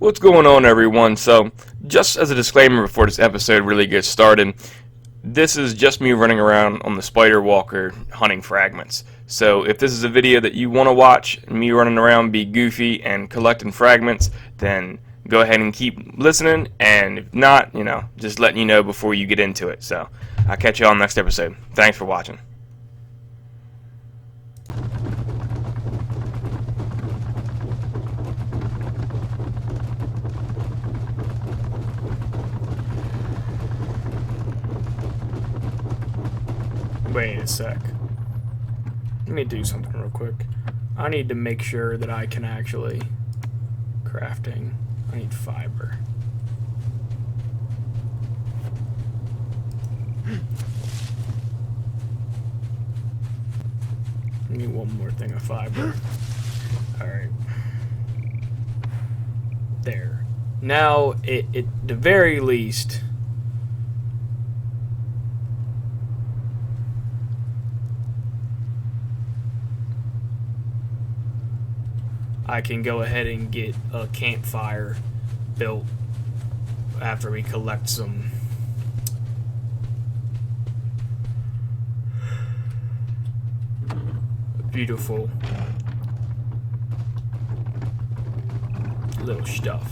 What's going on, everyone? So, just as a disclaimer before this episode really gets started, this is just me running around on the spider walker hunting fragments. So, if this is a video that you want to watch, me running around be goofy and collecting fragments, then go ahead and keep listening, and if not, just letting you know before you get into it. So, I'll catch you all next episode. Thanks for watching. Wait a sec. Let me do something real quick. I need to make sure that I can actually... Crafting. I need fiber. I need one more thing of fiber. Alright. There. Now, at the very least... I can go ahead and get a campfire built after we collect some beautiful little stuff.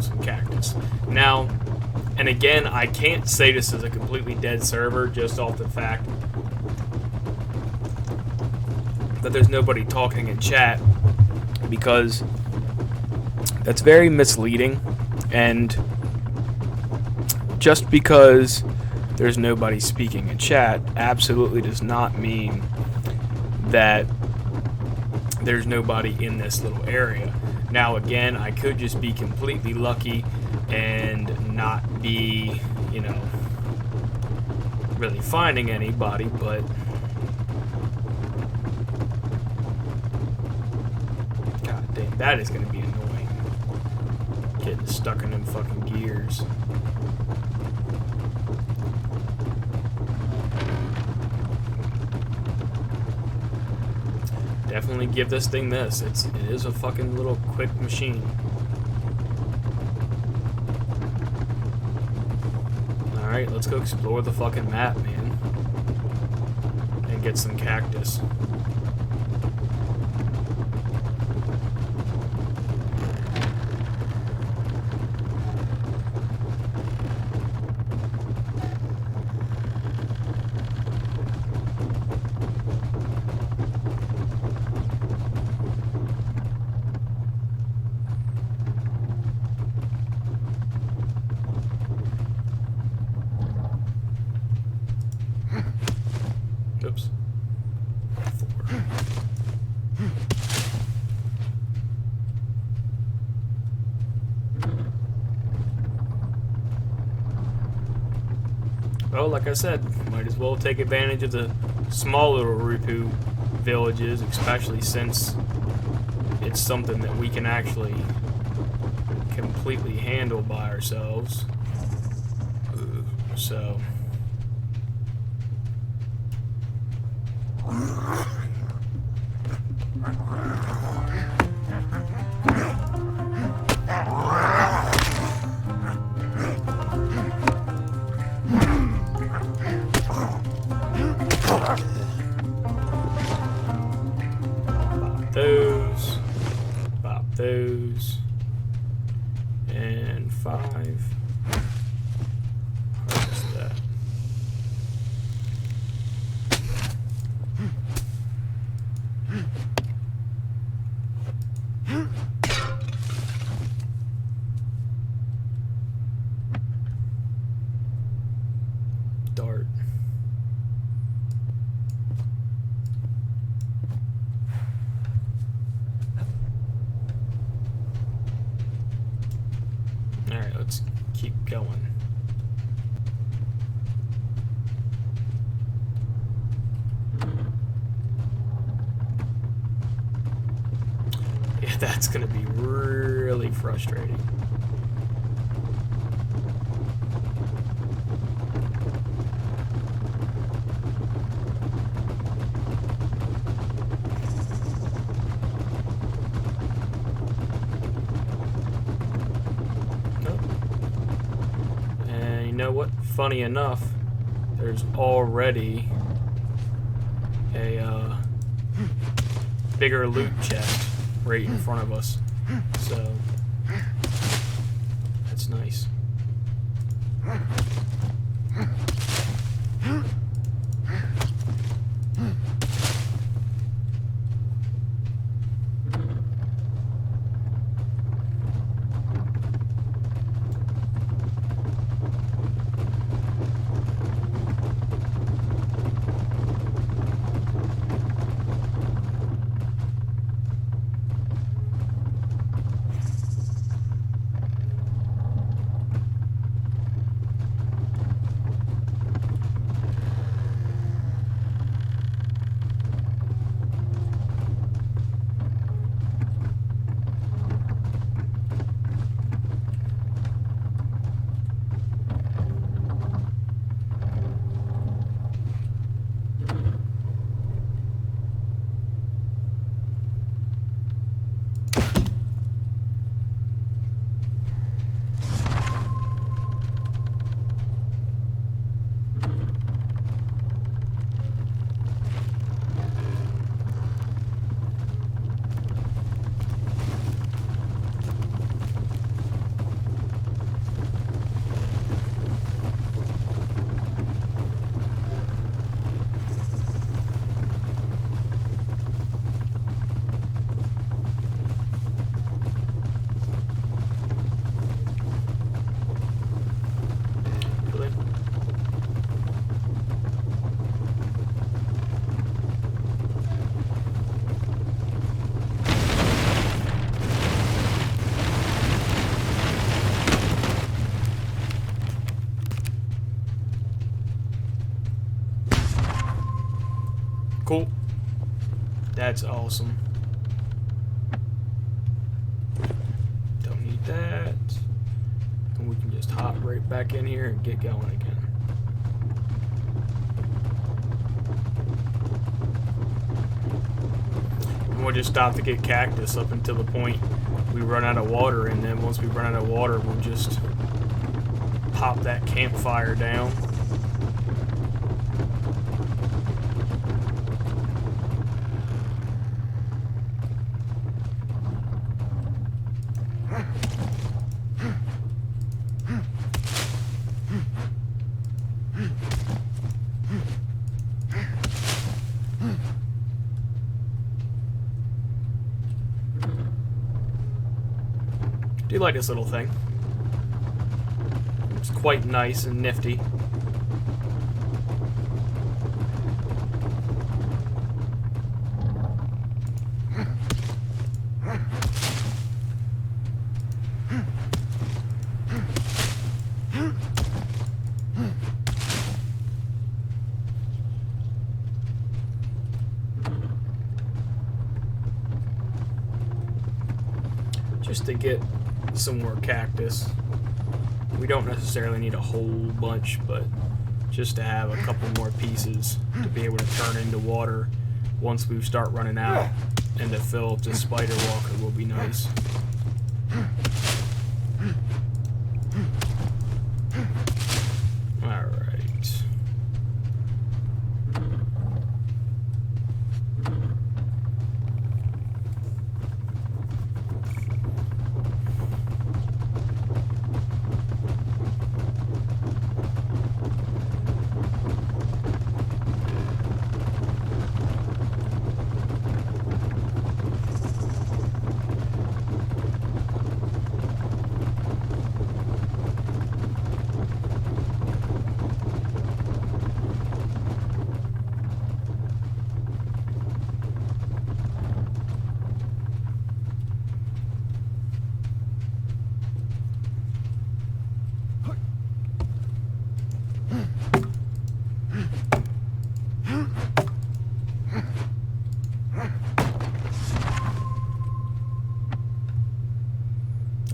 Some cactus. Now, and again, I can't say this is a completely dead server just off the fact that there's nobody talking in chat, because that's very misleading, and just because there's nobody speaking in chat absolutely does not mean that there's nobody in this little area. Now again, I could just be completely lucky and not be, really finding anybody, but god damn, that is gonna be annoying. Getting stuck in them fucking gears. Definitely give this thing this. It is a fucking little quick machine. Alright, let's go explore the fucking map, man. And get some cactus. Oops. 4. Well, like I said, might as well take advantage of the small little Rupu villages, especially since it's something that we can actually completely handle by ourselves. So... pop those, and 5. What's that? Dart. Alright, let's keep going. That's going to be really frustrating. And you know what? Funny enough, there's already a bigger loot chest right in front of us, so that's nice. Cool. That's awesome. Don't need that. And we can just hop right back in here and get going again. And we'll just stop to get cactus up until the point we run out of water, and then once we run out of water, we'll just pop that campfire down. Do you like this little thing? It's quite nice and nifty. Just to get some more cactus. We don't necessarily need a whole bunch, but just to have a couple more pieces to be able to turn into water once we start running out, and to fill up the spider walker will be nice. Alright.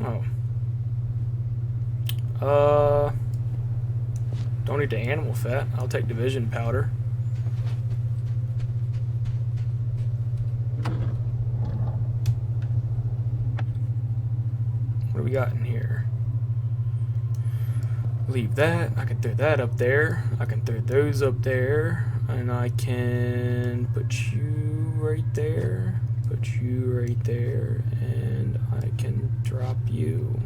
Oh. Don't need the animal fat. I'll take the vision powder. What do we got in here? Leave that. I can throw that up there. I can throw those up there. And I can put you right there. Put you right there. And I can drop you.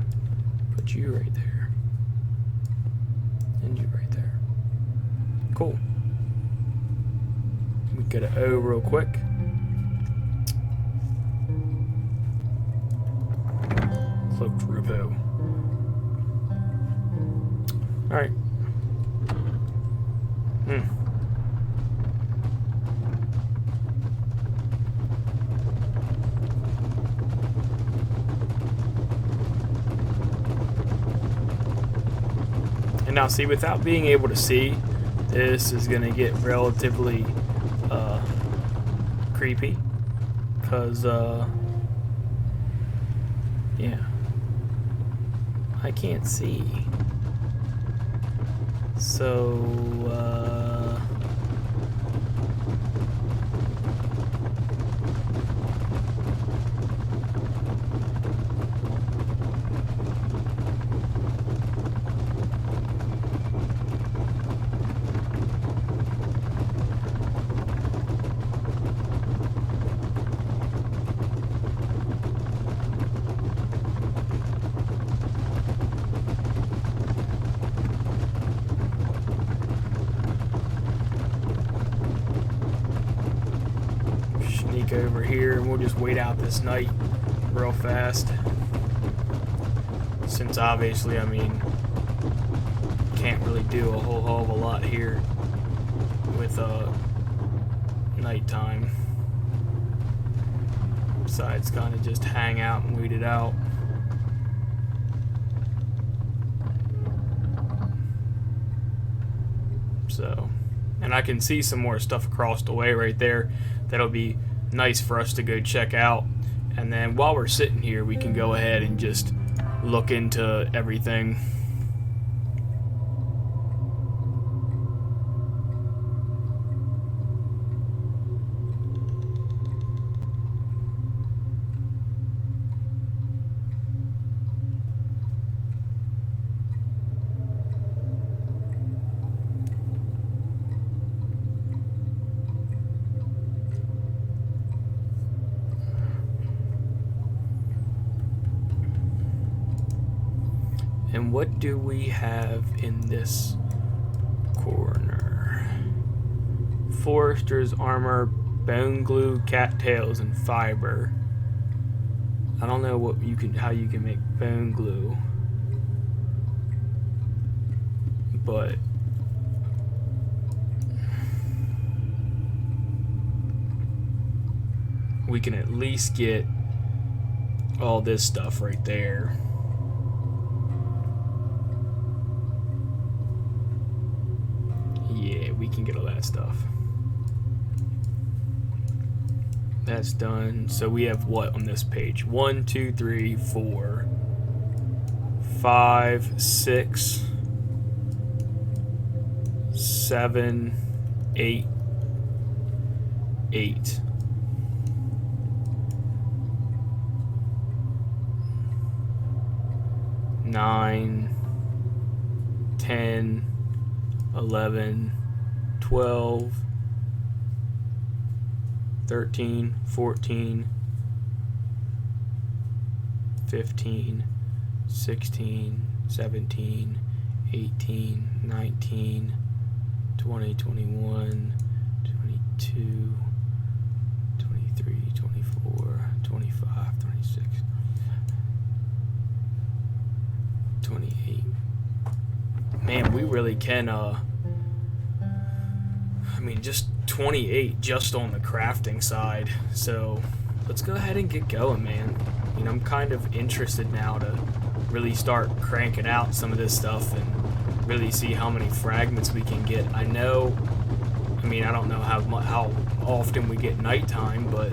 Put you right there. And you right there. Cool. We get an O real quick. Cloaked Rupo. Alright. And now see, without being able to see, this is going to get relatively creepy. Because, yeah. I can't see. So, sneak over here and we'll just wait out this night real fast. Since obviously, I mean, can't really do a whole hell of a lot here with nighttime. Besides kind of just hang out and wait it out. So, and I can see some more stuff across the way right there that'll be nice for us to go check out. And then while we're sitting here, we can go ahead and just look into everything. And what do we have in this corner? Forester's armor, bone glue, cattails, and fiber. I don't know what you can, how you can make bone glue, but we can at least get all this stuff right there. Yeah, we can get all that stuff. That's done. So we have what on this page? 1, 2, 3, 4, 5, 6, 7, 8, 8. Nine, 10, 11, 12, 13, 14, 15, 16, 17, 18, 19, 20, 21, 22, 23, 24, 25, 26, 28. Man, we really can, I mean, just 28 just on the crafting side. So let's go ahead and get going, man. You know, I'm kind of interested now to really start cranking out some of this stuff and really see how many fragments we can get. I know, I mean, I don't know how often we get nighttime, but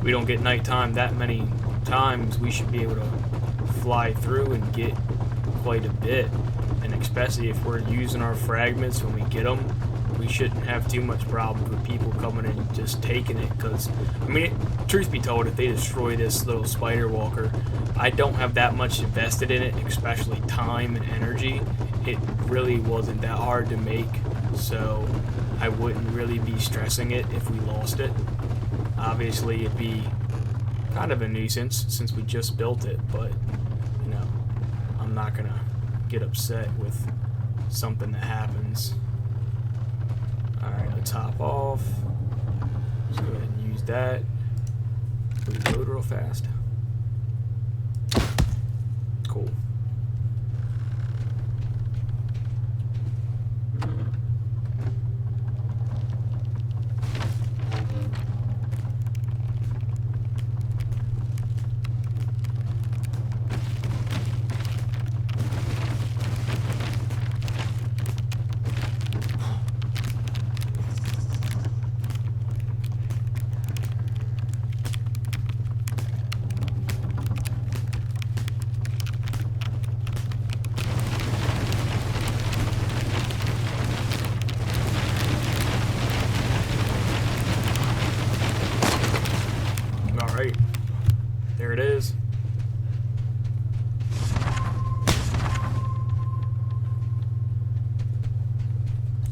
we don't get nighttime that many times, we should be able to fly through and get quite a bit. And especially if we're using our fragments when we get them, we shouldn't have too much problems with people coming in and just taking it. Because, I mean, truth be told, if they destroy this little spider walker, I don't have that much invested in it, especially time and energy. It really wasn't that hard to make, so I wouldn't really be stressing it if we lost it. Obviously, it'd be kind of a nuisance since we just built it, but, you know, I'm not gonna get upset with something that happens. Alright, let's hop off. Let's go ahead and use that. Reload real fast. Cool. Alright, there it is.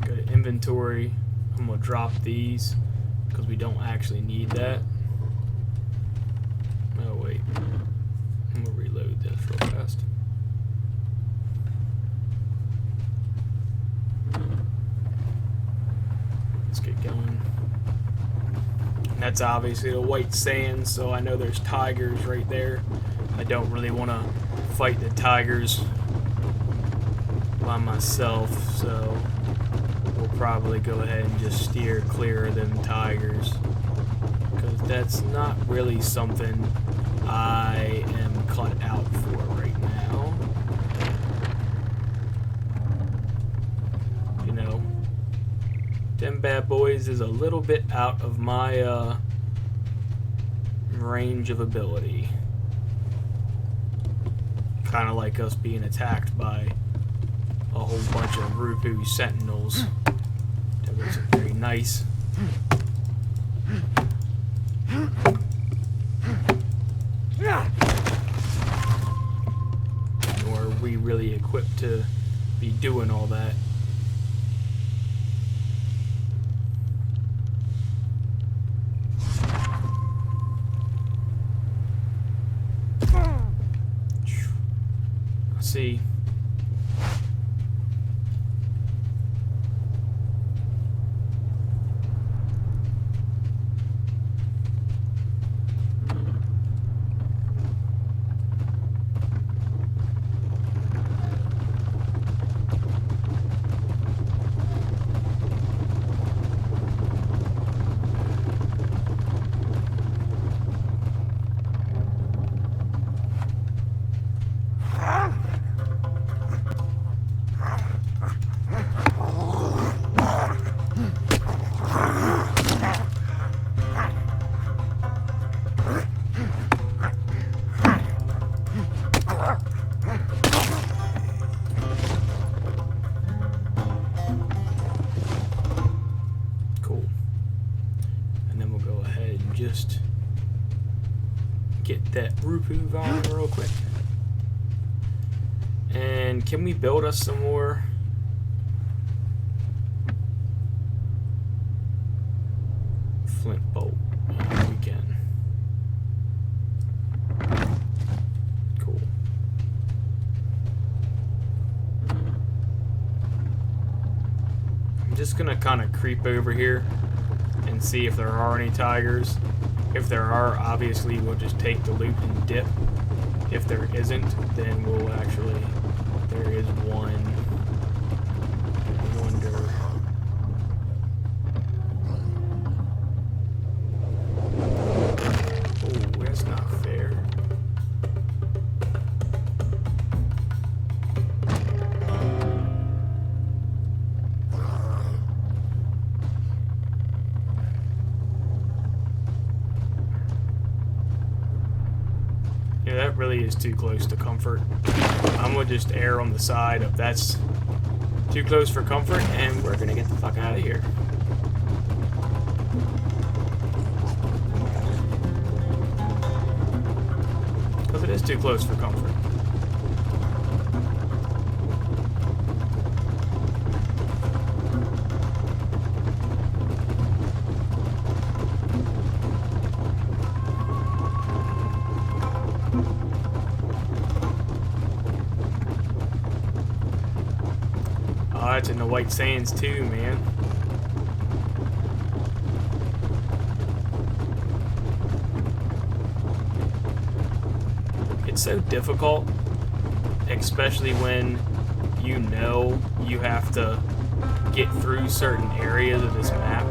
Go to inventory. I'm going to drop these because we don't actually need that. Oh, wait. I'm going to reload this real fast. Let's get going. That's obviously the white sand, so I know there's tigers right there. I don't really want to fight the tigers by myself, so we'll probably go ahead and just steer clear of them tigers, because that's not really something I am cut out for right now. You know, them bad boys is a little bit out of my range of ability. Kind of like us being attacked by a whole bunch of Rupu sentinels. That wasn't very nice. Nor are we really equipped to be doing all that. See. Just get that Rupu on real quick. And can we build us some more? Flint bolt. Yeah, we can. Cool. I'm just gonna kind of creep over here and see if there are any tigers. If there are, obviously we'll just take the loot and dip. If there isn't, then we'll actually, there is one. I wonder. Oh, that's not fair. that really is too close to comfort. I'm gonna just err on the side of that's too close for comfort, and we're gonna get the fuck out of here. Because it is too close for comfort. Oh, it's in the White Sands too, man. It's so difficult, especially when you know you have to get through certain areas of this map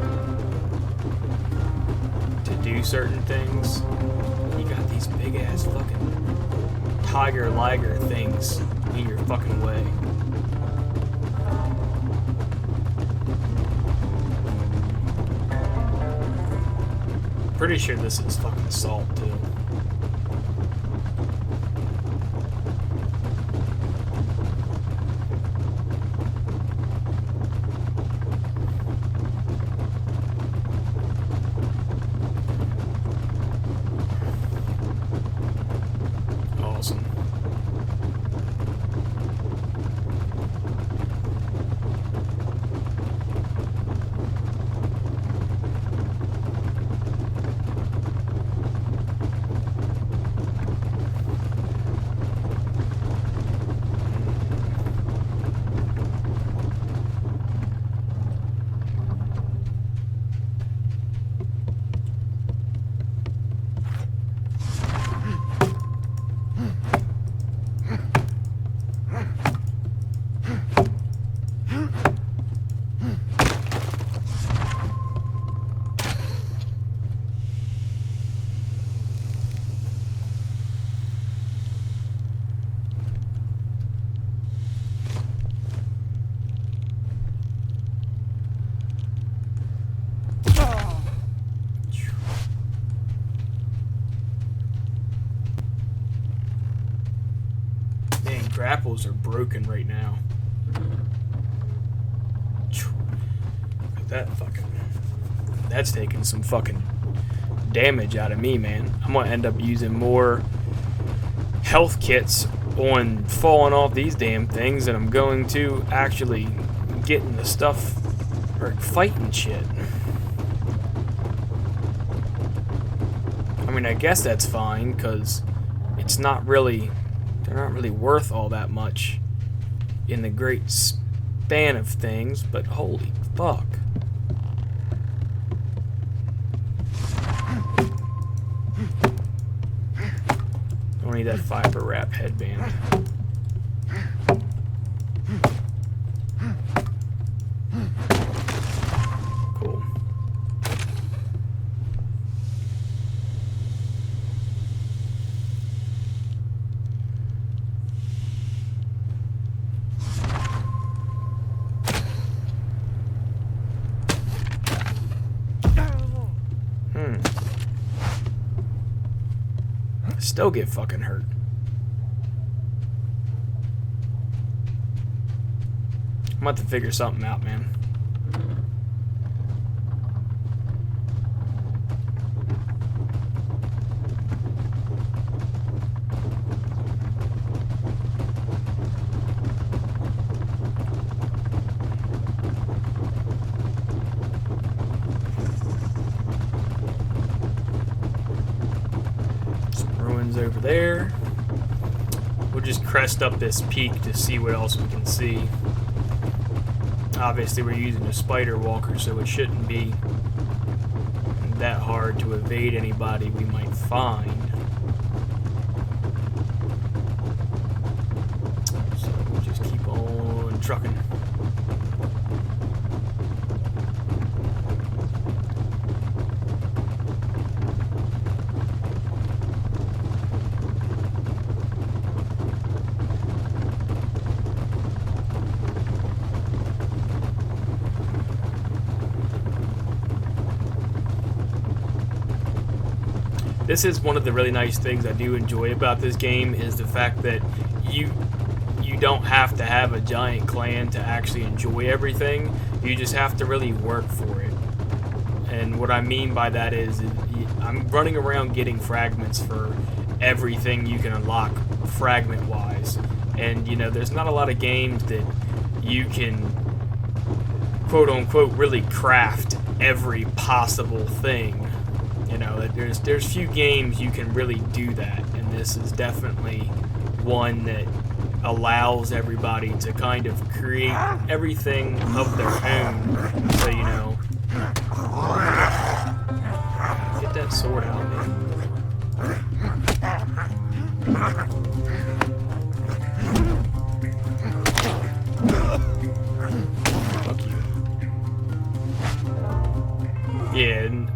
to do certain things. You got these big ass fucking tiger liger things in your fucking way. Pretty sure this is fucking salt too. Awesome. Grapples are broken right now. That's taking some fucking damage out of me, man. I'm gonna end up using more health kits on falling off these damn things than I'm going to actually getting the stuff or fighting shit. I mean, I guess that's fine, because it's not really... they're not really worth all that much in the great span of things, but holy fuck. Don't need that fiber wrap headband. Cool. Still get fucking hurt. I'm about to figure something out, man. Over there. We'll just crest up this peak to see what else we can see. Obviously we're using a spider walker, so it shouldn't be that hard to evade anybody we might find. So we'll just keep on trucking. this is one of the really nice things I do enjoy about this game, is the fact that you don't have to have a giant clan to actually enjoy everything. You just have to really work for it. And what I mean by that is, I'm running around getting fragments for everything you can unlock fragment-wise. And, you know, there's not a lot of games that you can, quote-unquote, really craft every possible thing. You know, there's few games you can really do that, and this is definitely one that allows everybody to kind of create everything of their own. So, you know, get that sword out, man. Fuck you. Yeah, and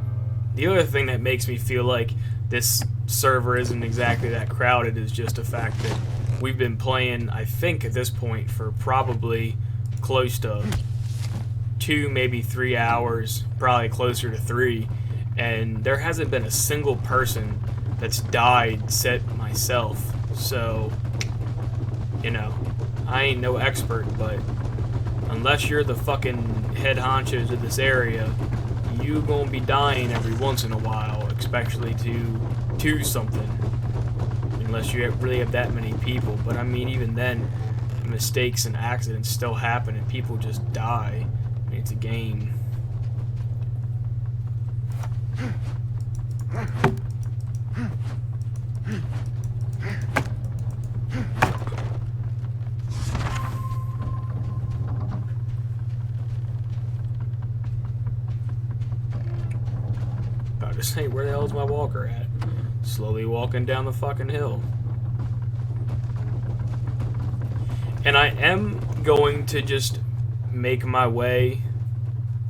the other thing that makes me feel like this server isn't exactly that crowded is just the fact that we've been playing, I think at this point, for probably close to 2, maybe 3 hours, probably closer to 3, and there hasn't been a single person that's died except myself. So, you know, I ain't no expert, but unless you're the fucking head honchos of this area, you gonna be dying every once in a while, especially to something. Unless you really have that many people. But I mean, even then, mistakes and accidents still happen and people just die. I mean, it's a game. About to say, where the hell is my walker at? Slowly walking down the fucking hill. And I am going to just make my way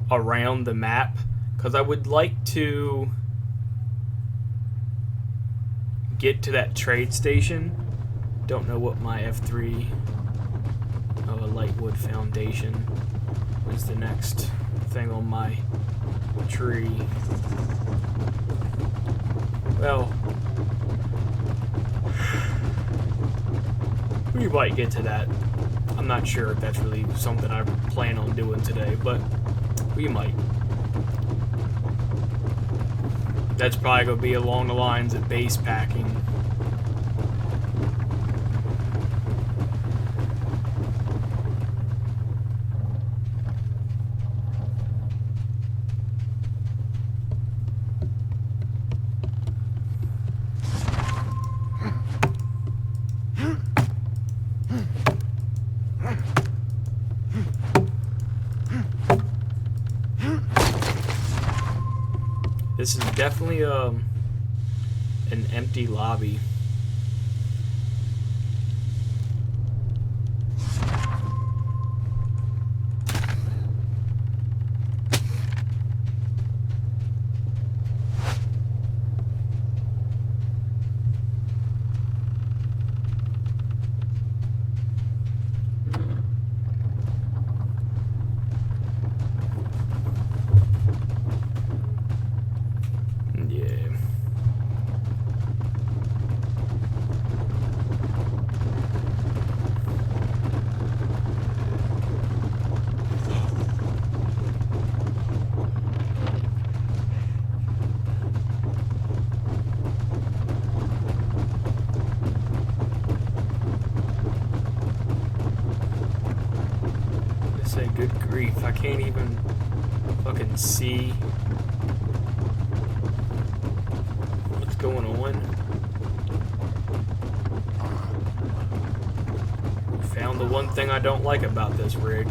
around the map, because I would like to get to that trade station. Don't know what my F3 Lightwood Foundation is the next thing on my tree. Well, we might get to that. I'm not sure if that's really something I plan on doing today, but we might. That's probably going to be along the lines of base packing. This is definitely an empty lobby. Good grief, I can't even fucking see what's going on. Found the one thing I don't like about this rig.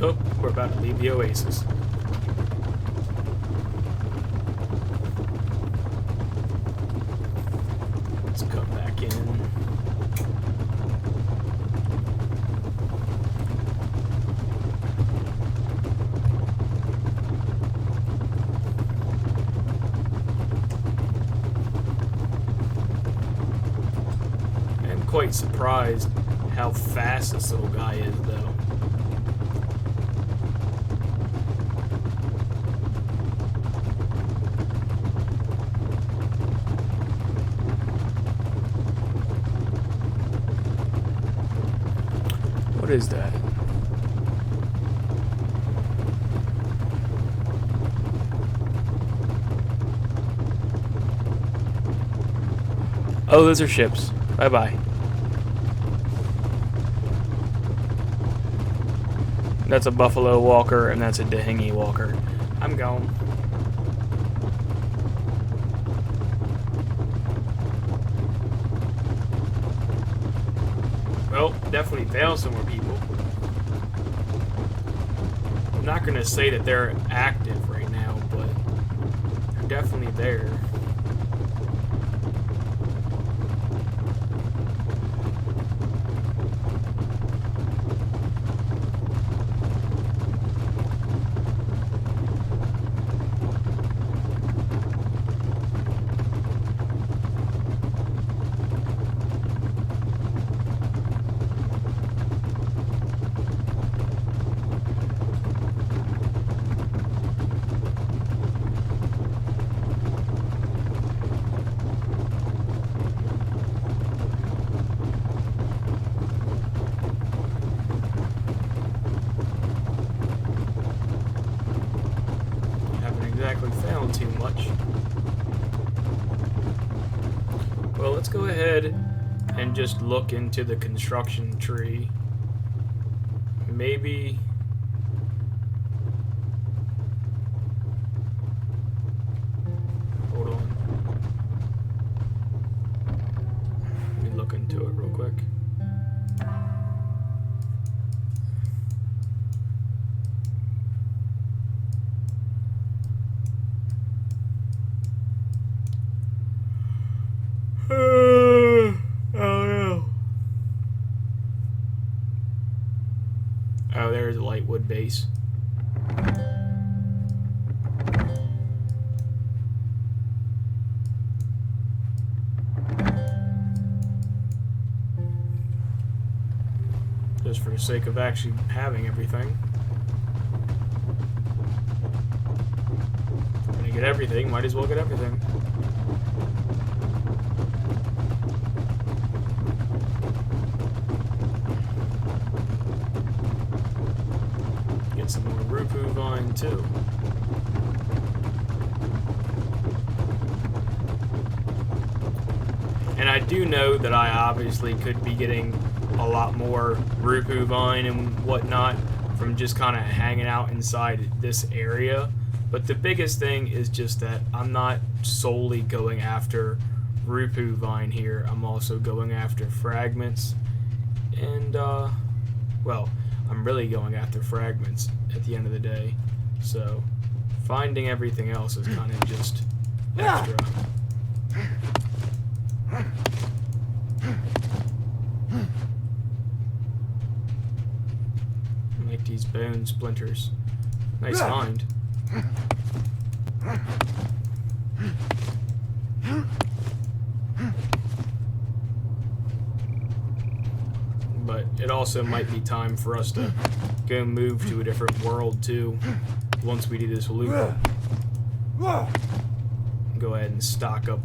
Oh, we're about to leave the Oasis. Let's come back in. I'm quite surprised how fast this little guy is, though. What is that? Oh, those are ships. Bye-bye. That's a buffalo walker, and that's a dinghy walker. I'm gone. Well, definitely found some more people. I'm not going to say that they're active right now, but they're definitely there. Exactly found too much. Well, let's go ahead and just look into the construction tree. Maybe hold on. Let me look into it real quick. Oh no. Oh, there's a light wood base. Just for the sake of actually having everything. If I'm gonna get everything, might as well get everything. Get some more Rupu vine too. And I do know that I obviously could be getting a lot more Rupu vine and whatnot from just kind of hanging out inside this area. But the biggest thing is just that I'm not solely going after Rupu vine here. I'm also going after fragments. And, well, I'm really going after fragments at the end of the day. So, finding everything else is kind of just extra. I like these bone splinters. Nice find. But it also might be time for us to go move to a different world too once we do this loop. Go ahead and stock up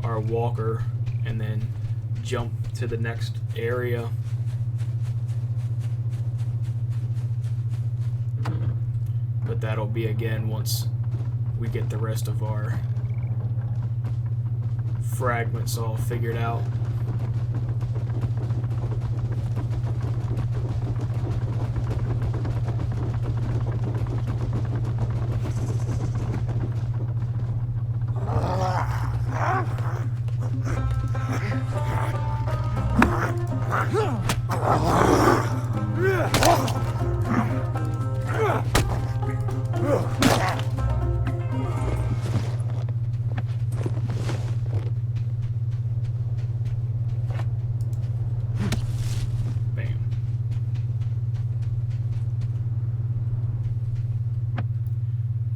our walker and then jump to the next area. But that'll be again once we get the rest of our fragments all figured out.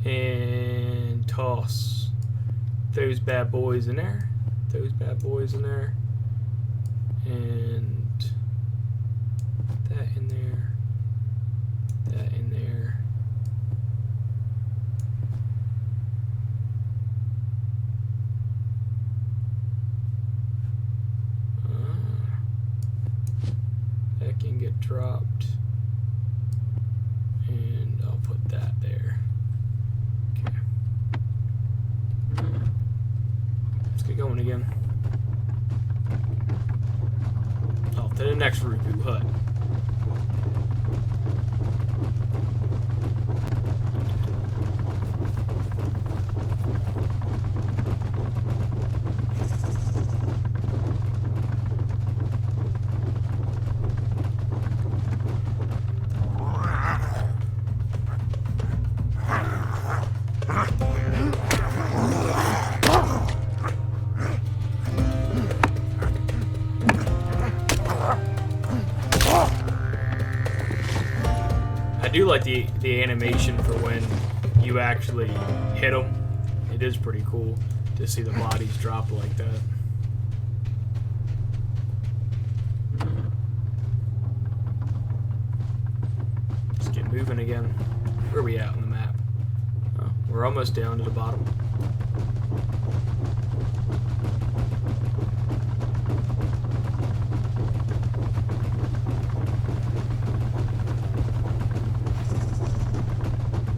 And toss those bad boys in there. Those bad boys in there. And that in there. That in there. That can get dropped. And I'll put that there. Okay. Let's get going again. Oh, to the next Ruku hut. I do like the animation for when you actually hit them. It is pretty cool to see the bodies drop like that. Let's get moving again. Where are we at on the map? Oh, we're almost down to the bottom.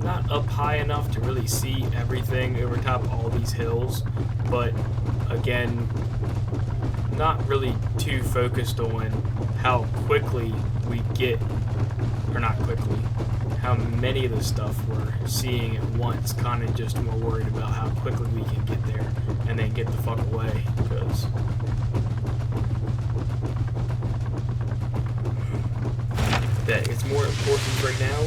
Not up high enough to really see everything over top of all these hills, but again, not really too focused on how quickly we get, or not quickly, how many of the stuff we're seeing at once, kind of just more worried about how quickly we can get there and then get the fuck away, because that it's more important right now.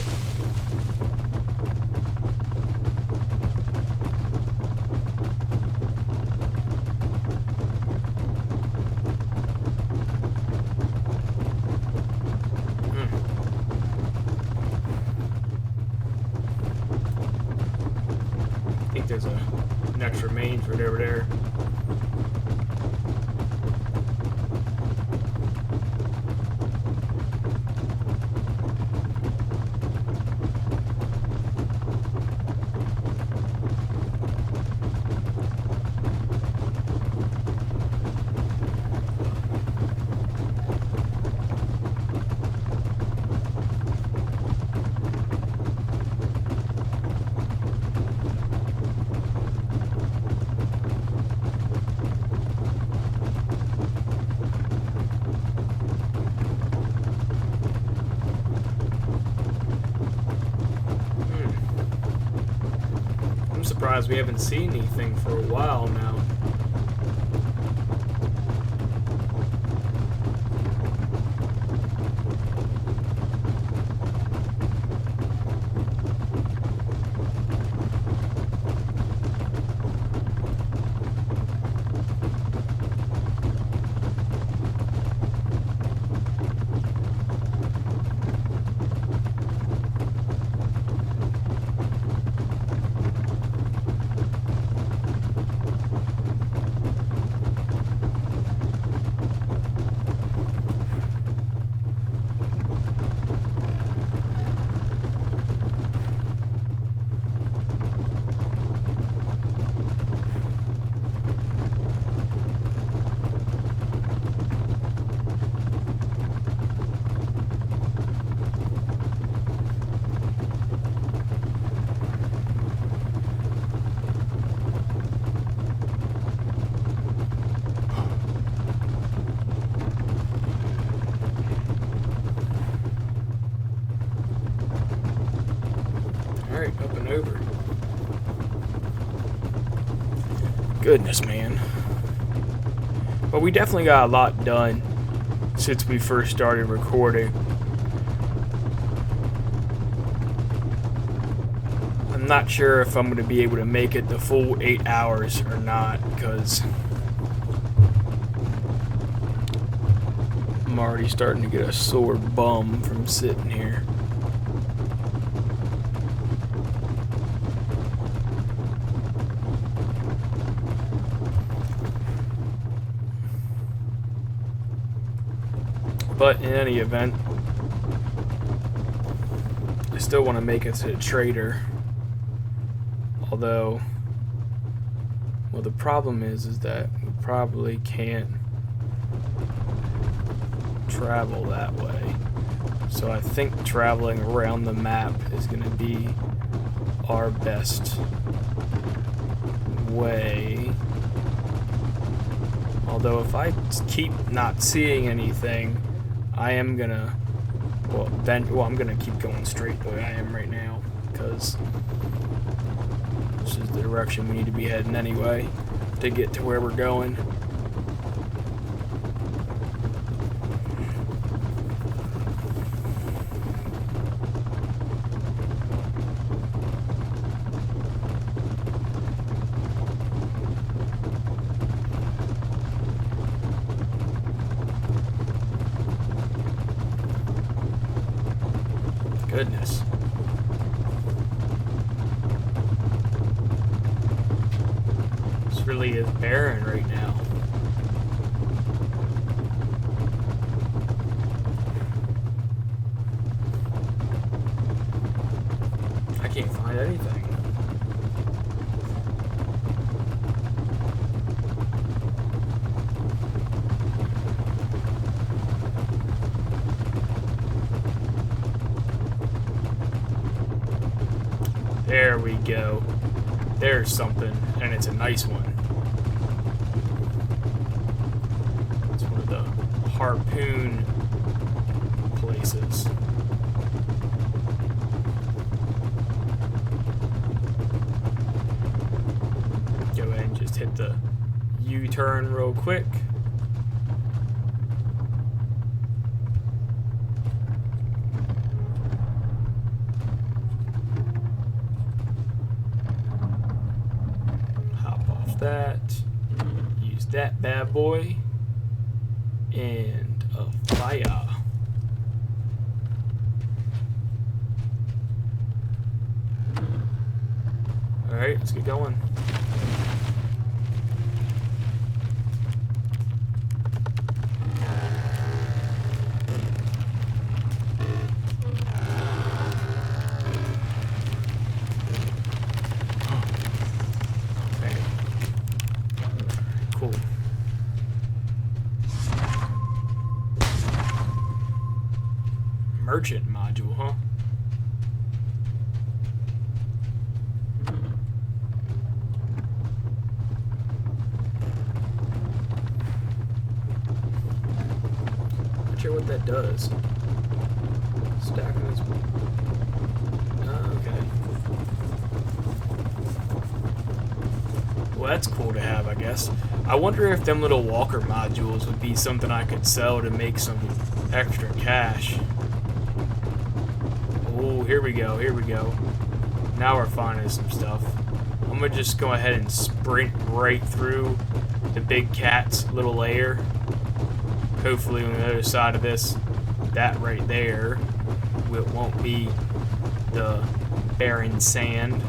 I think there's an extra mains right over there. I'm surprised we haven't seen anything for a while now. Alright, up and over. Goodness, man. But we definitely got a lot done since we first started recording. I'm not sure if I'm going to be able to make it the full 8 hours or not, because I'm already starting to get a sore bum from sitting here. But in any event, I still want to make it to the trader. Although, well, the problem is that we probably can't travel that way. So I think traveling around the map is going to be our best way. Although if I keep not seeing anything, I am gonna, I'm gonna keep going straight the way I am right now, because this is the direction we need to be heading anyway to get to where we're going. Goodness. This really is barren right now. I can't find anything. There we go. There's something, and it's a nice one. It's one of the harpoon places. Go ahead and just hit the U-turn real quick. That, use that bad boy, and a fire. Alright, let's get going. Cool. Merchant module, huh? Not sure what that does. Stacking this one. Oh, okay. Well, that's cool to have, I guess. I wonder if them little walker modules would be something I could sell to make some extra cash. Oh, here we go, here we go. Now we're finding some stuff. I'm gonna just go ahead and sprint right through the big cat's little lair. Hopefully on the other side of this, that right there, it won't be the barren sand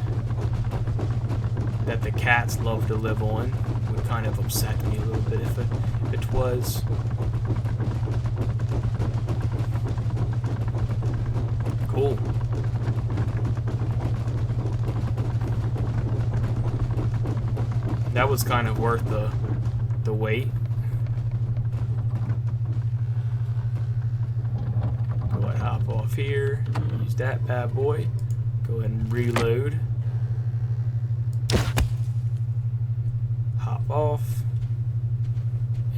that the cats love to live on. Would kind of upset me a little bit if it was. Cool. That was kind of worth the wait. Go ahead, hop off here. Use that bad boy. Go ahead and reload. Hop off.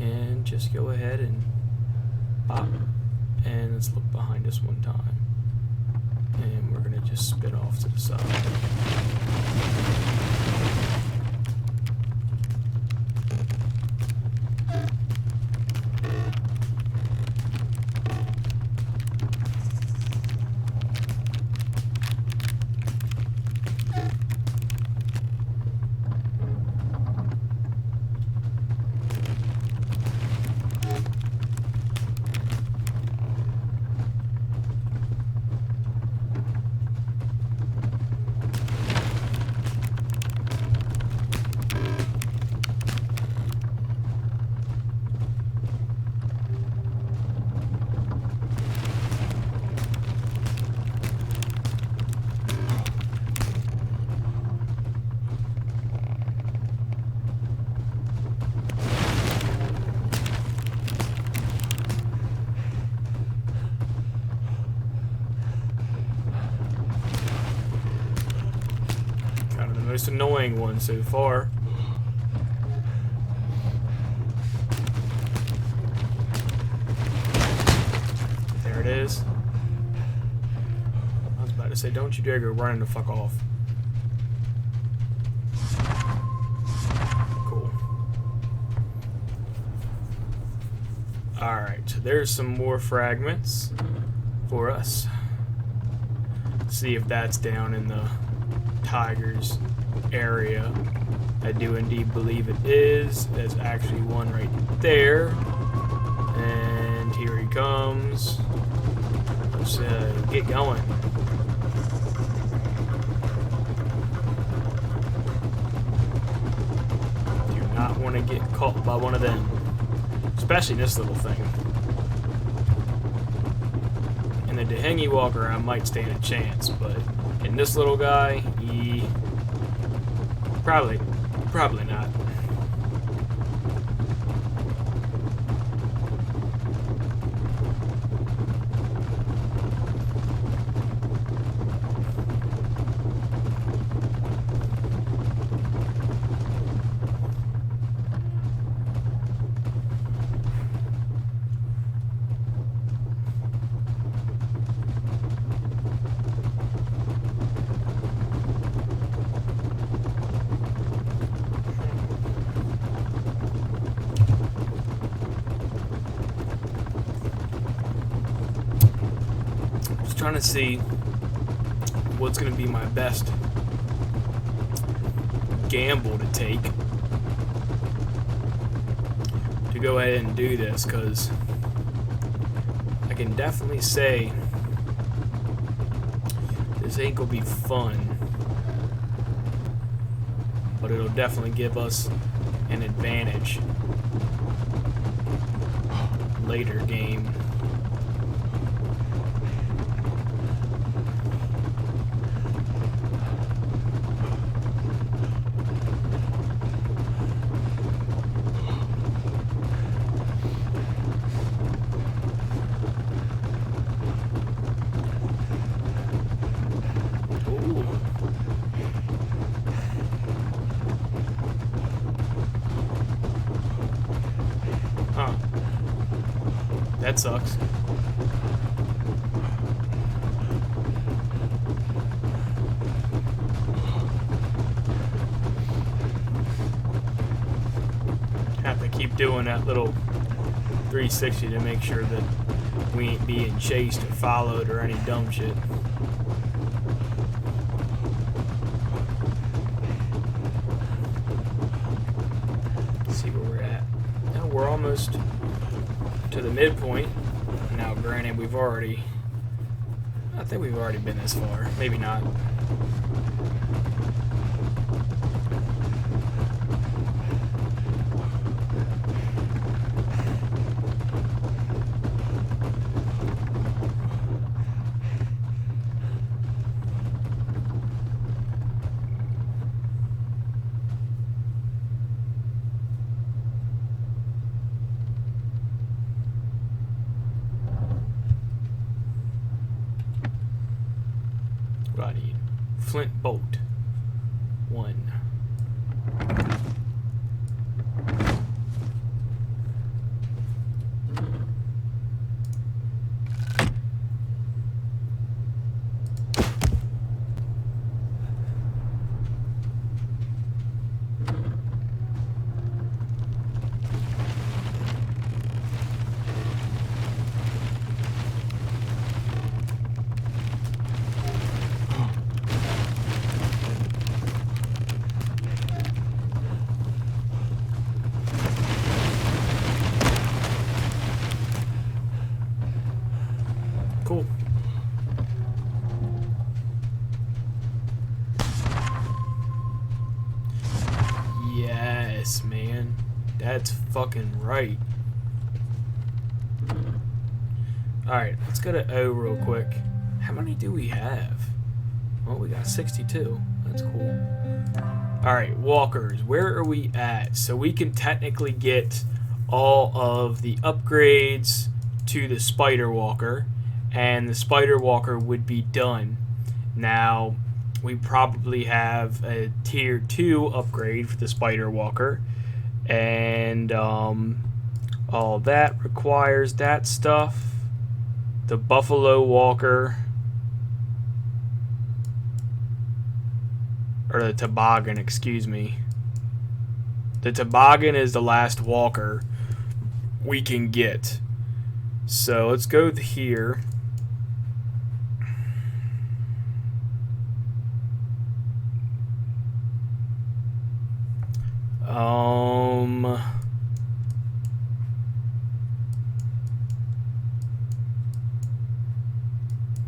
And just go ahead and pop. And let's look behind us one time. And we're gonna just spin off to the side. most annoying one so far. There it is. I was about to say, don't you dare go running the fuck off. Cool. Alright, so there's some more fragments for us. See if that's down in the tiger's area. I do indeed believe it is. There's actually one right there. And here he comes. Let's get going. Do not want to get caught by one of them. Especially this little thing. In the Dahengi Walker, I might stand a chance, but in this little guy, probably not. Trying to see what's going to be my best gamble to take to go ahead and do this, because I can definitely say this ain't gonna be fun, but it'll definitely give us an advantage later game. That sucks. Have to keep doing that little 360 to make sure that we ain't being chased or followed or any dumb shit. Let's see where we're at. Now we're almost to the midpoint. Now, granted, I think we've already been this far. Maybe not. What do I need? Flint bolt. 1. Cool. Yes, man. That's fucking right. Alright, let's go to O real quick. How many do we have? Well, we got 62. That's cool. Alright, walkers. Where are we at? So we can technically get all of the upgrades to the spider walker, and the spider walker would be done. Now, we probably have a tier 2 upgrade for the spider walker, and all that requires that stuff. The buffalo walker, or the toboggan, excuse me. The toboggan is the last walker we can get. So let's go here.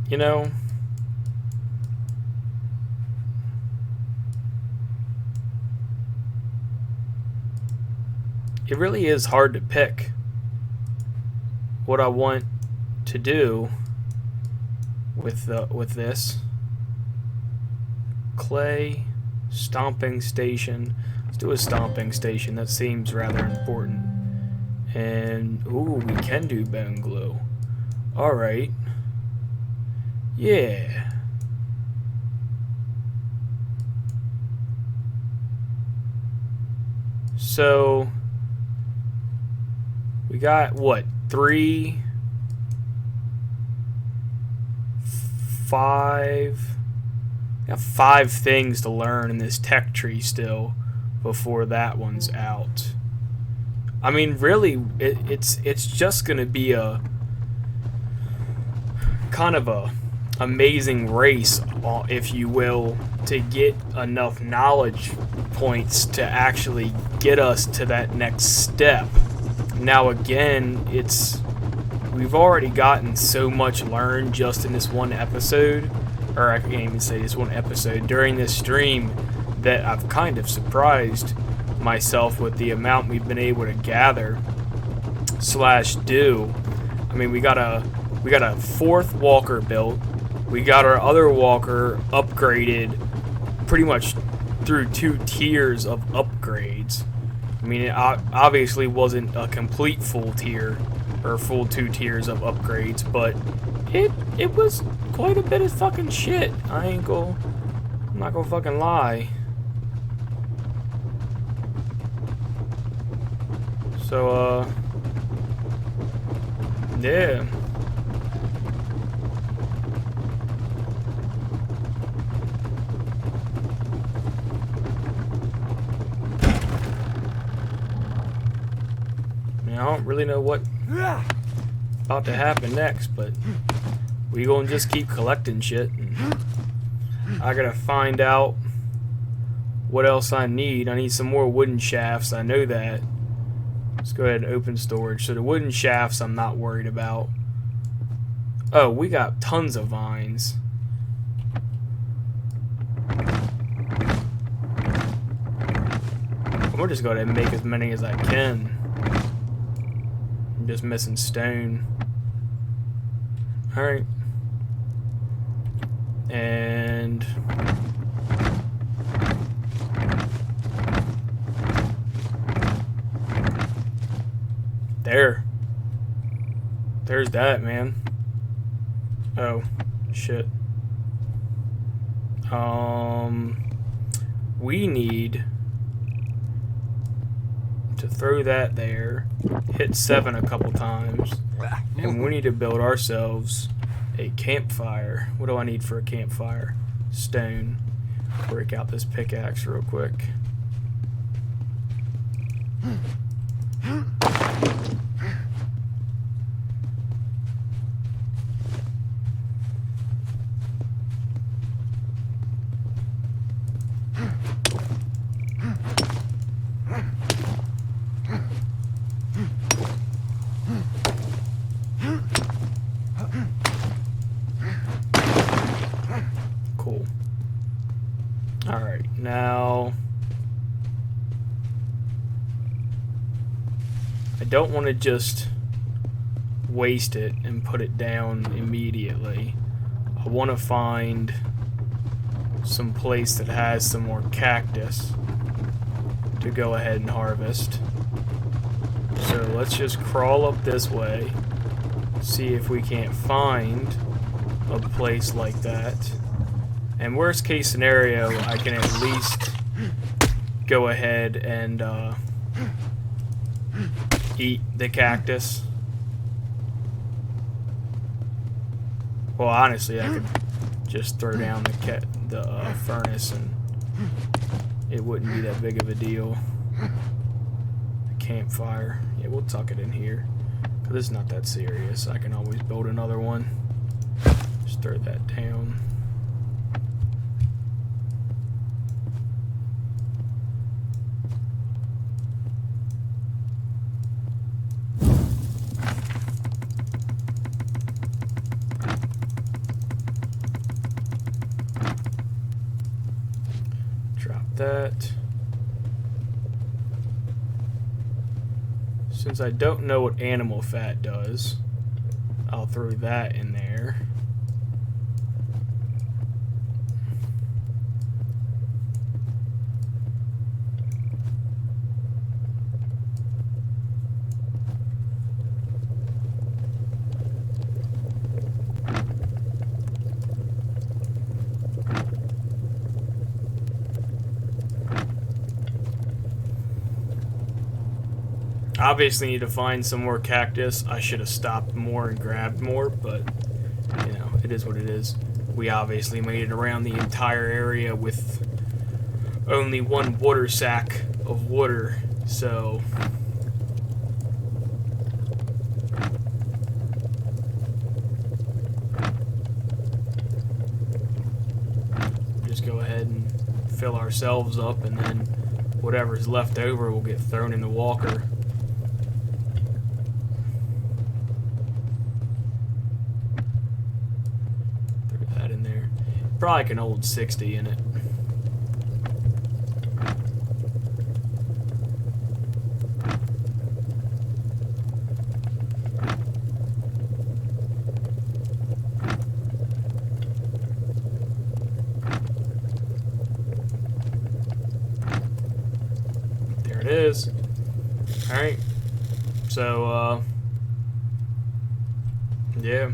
You know, it really is hard to pick what I want to do with this. Clay, stomping station. Let's do a stomping station. That seems rather important. And ooh, we can do bone glue. All right. Yeah. So we got what? 3, 5. Got 5 things to learn in this tech tree still before that one's out. I mean, really, it's just gonna be a kind of a amazing race, if you will, to get enough knowledge points to actually get us to that next step. Now again, we've already gotten so much learned just in this one episode, or I can't even say this one episode, during this stream, that I've kind of surprised myself with the amount we've been able to gather / do. I mean, we got a 4th walker built. We got our other walker upgraded pretty much through 2 tiers of upgrades. I mean, it obviously wasn't a complete full tier or full 2 tiers of upgrades, but it was quite a bit of fucking shit. I'm not gonna fucking lie. So yeah. I don't really know what about to happen next, but we gonna just keep collecting shit. And I gotta find out what else I need. I need some more wooden shafts. I know that. Let's go ahead and open storage. So the wooden shafts I'm not worried about. Oh, we got tons of vines. We're just going to make as many as I can. I'm just missing stone. Alright. And there's that, man. Oh shit. We need to throw that there, hit 7 a couple times, and we need to build ourselves a campfire. What do I need for a campfire? Stone. Break out this pickaxe real quick. Cool. Alright, now I don't want to just waste it and put it down immediately. I want to find some place that has some more cactus to go ahead and harvest. So let's just crawl up this way, see if we can't find a place like that, And worst case scenario, I can at least go ahead and eat the cactus. Well, honestly, I could just throw down the furnace and it wouldn't be that big of a deal. The campfire. Yeah, we'll tuck it in here. Because it's not that serious. I can always build another one. Just throw that down. Drop that. Since I don't know what animal fat does, I'll throw that in there. Obviously need to find some more cactus. I should have stopped more and grabbed more, but you know, it is what it is. We obviously made it around the entire area with only one water sack of water, so just go ahead and fill ourselves up, and then whatever's left over will get thrown in the walker. Probably can hold 60 in it. There it is. Alright. So, yeah.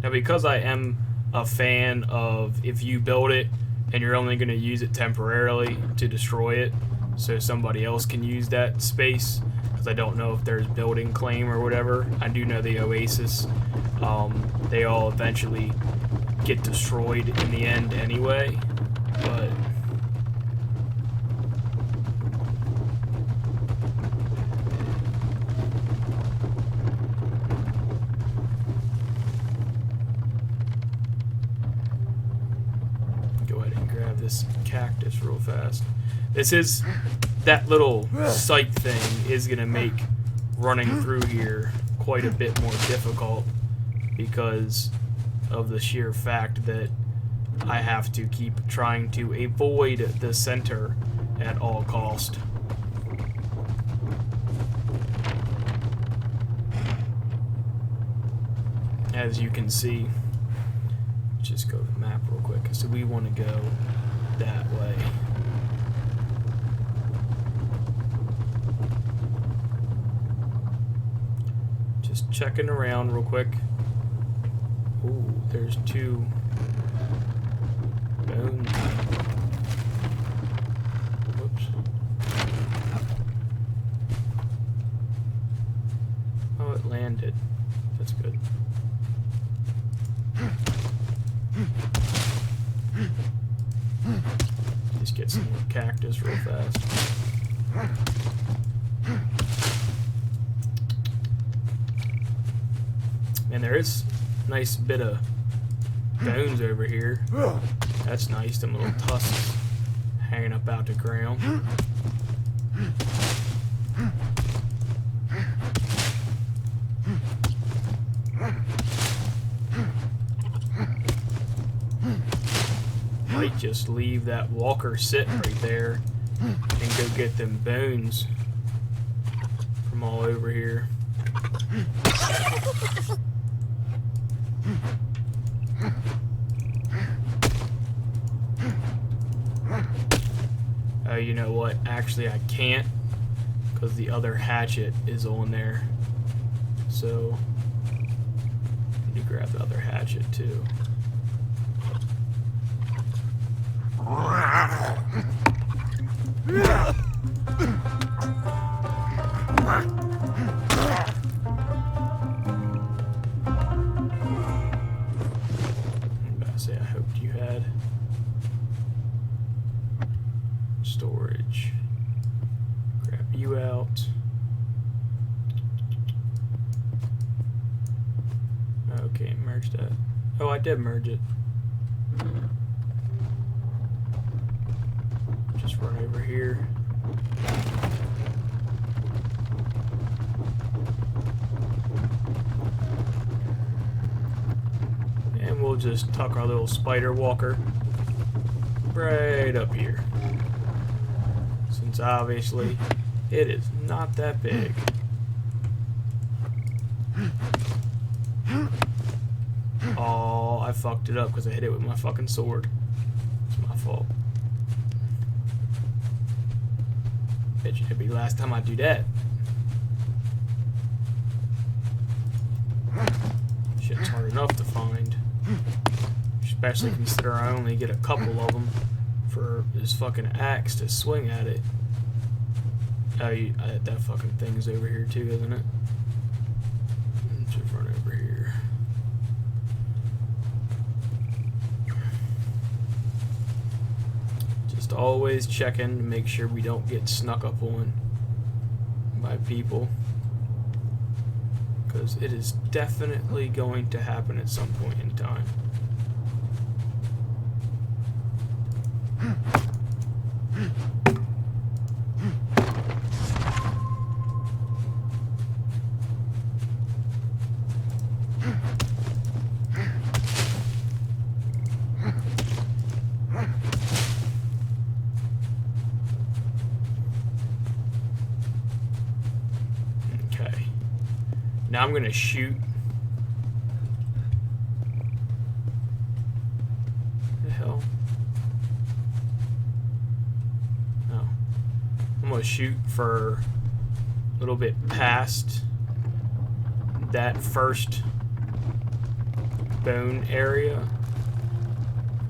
Now, because I am a fan of if you build it and you're only going to use it temporarily to destroy it so somebody else can use that space, because I don't know if there's building claim or whatever. I do know the Oasis, they all eventually get destroyed in the end anyway, but this cactus real fast. This is, that little sight thing is gonna make running through here quite a bit more difficult because of the sheer fact that I have to keep trying to avoid the center at all cost. As you can see, just go to the map real quick. So we want to go that way. Just checking around real quick. Ooh, there's two bones. Whoops. Oh, it landed. That's good. Just get some more cactus real fast. And there is a nice bit of bones over here. That's nice, them little tusks hanging up out the ground. Might just leave that walker sit right there and go get them bones from all over here. Oh, you know what? Actually, I can't because the other hatchet is on there. also need to grab the other hatchet too. I hoped you had storage. Grab you out. Okay, merge that. Oh, I did merge it. Just run over here. And we'll just tuck our little spider walker right up here. Since obviously it is not that big. Oh, I fucked it up because I hit it with my fucking sword. It's my fault. Bet you it'd be the last time I do that. Shit's hard enough to find. Especially consider I only get a couple of them for this fucking axe to swing at it. Oh, that fucking thing's over here too, isn't it? Let's just run over here. Just always checking to make sure we don't get snuck up on by people. Because it is definitely going to happen at some point in time. Okay. Now I'm going to shoot. What the hell? Oh. I'm going to shoot for a little bit past that first bone area.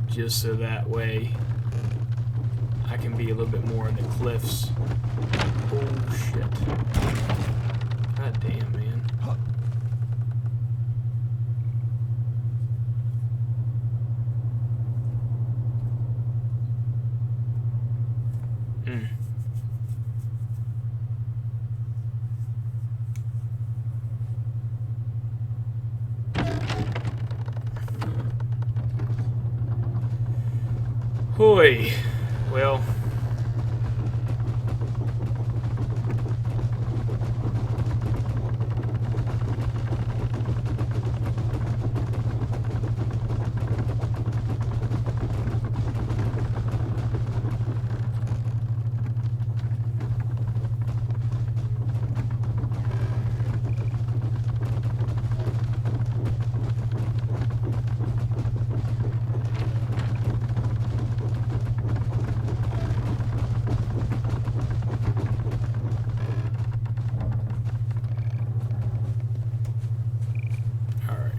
Just so that way I can be a little bit more in the cliffs. Oh shit. God damn, man. Hoy. Well.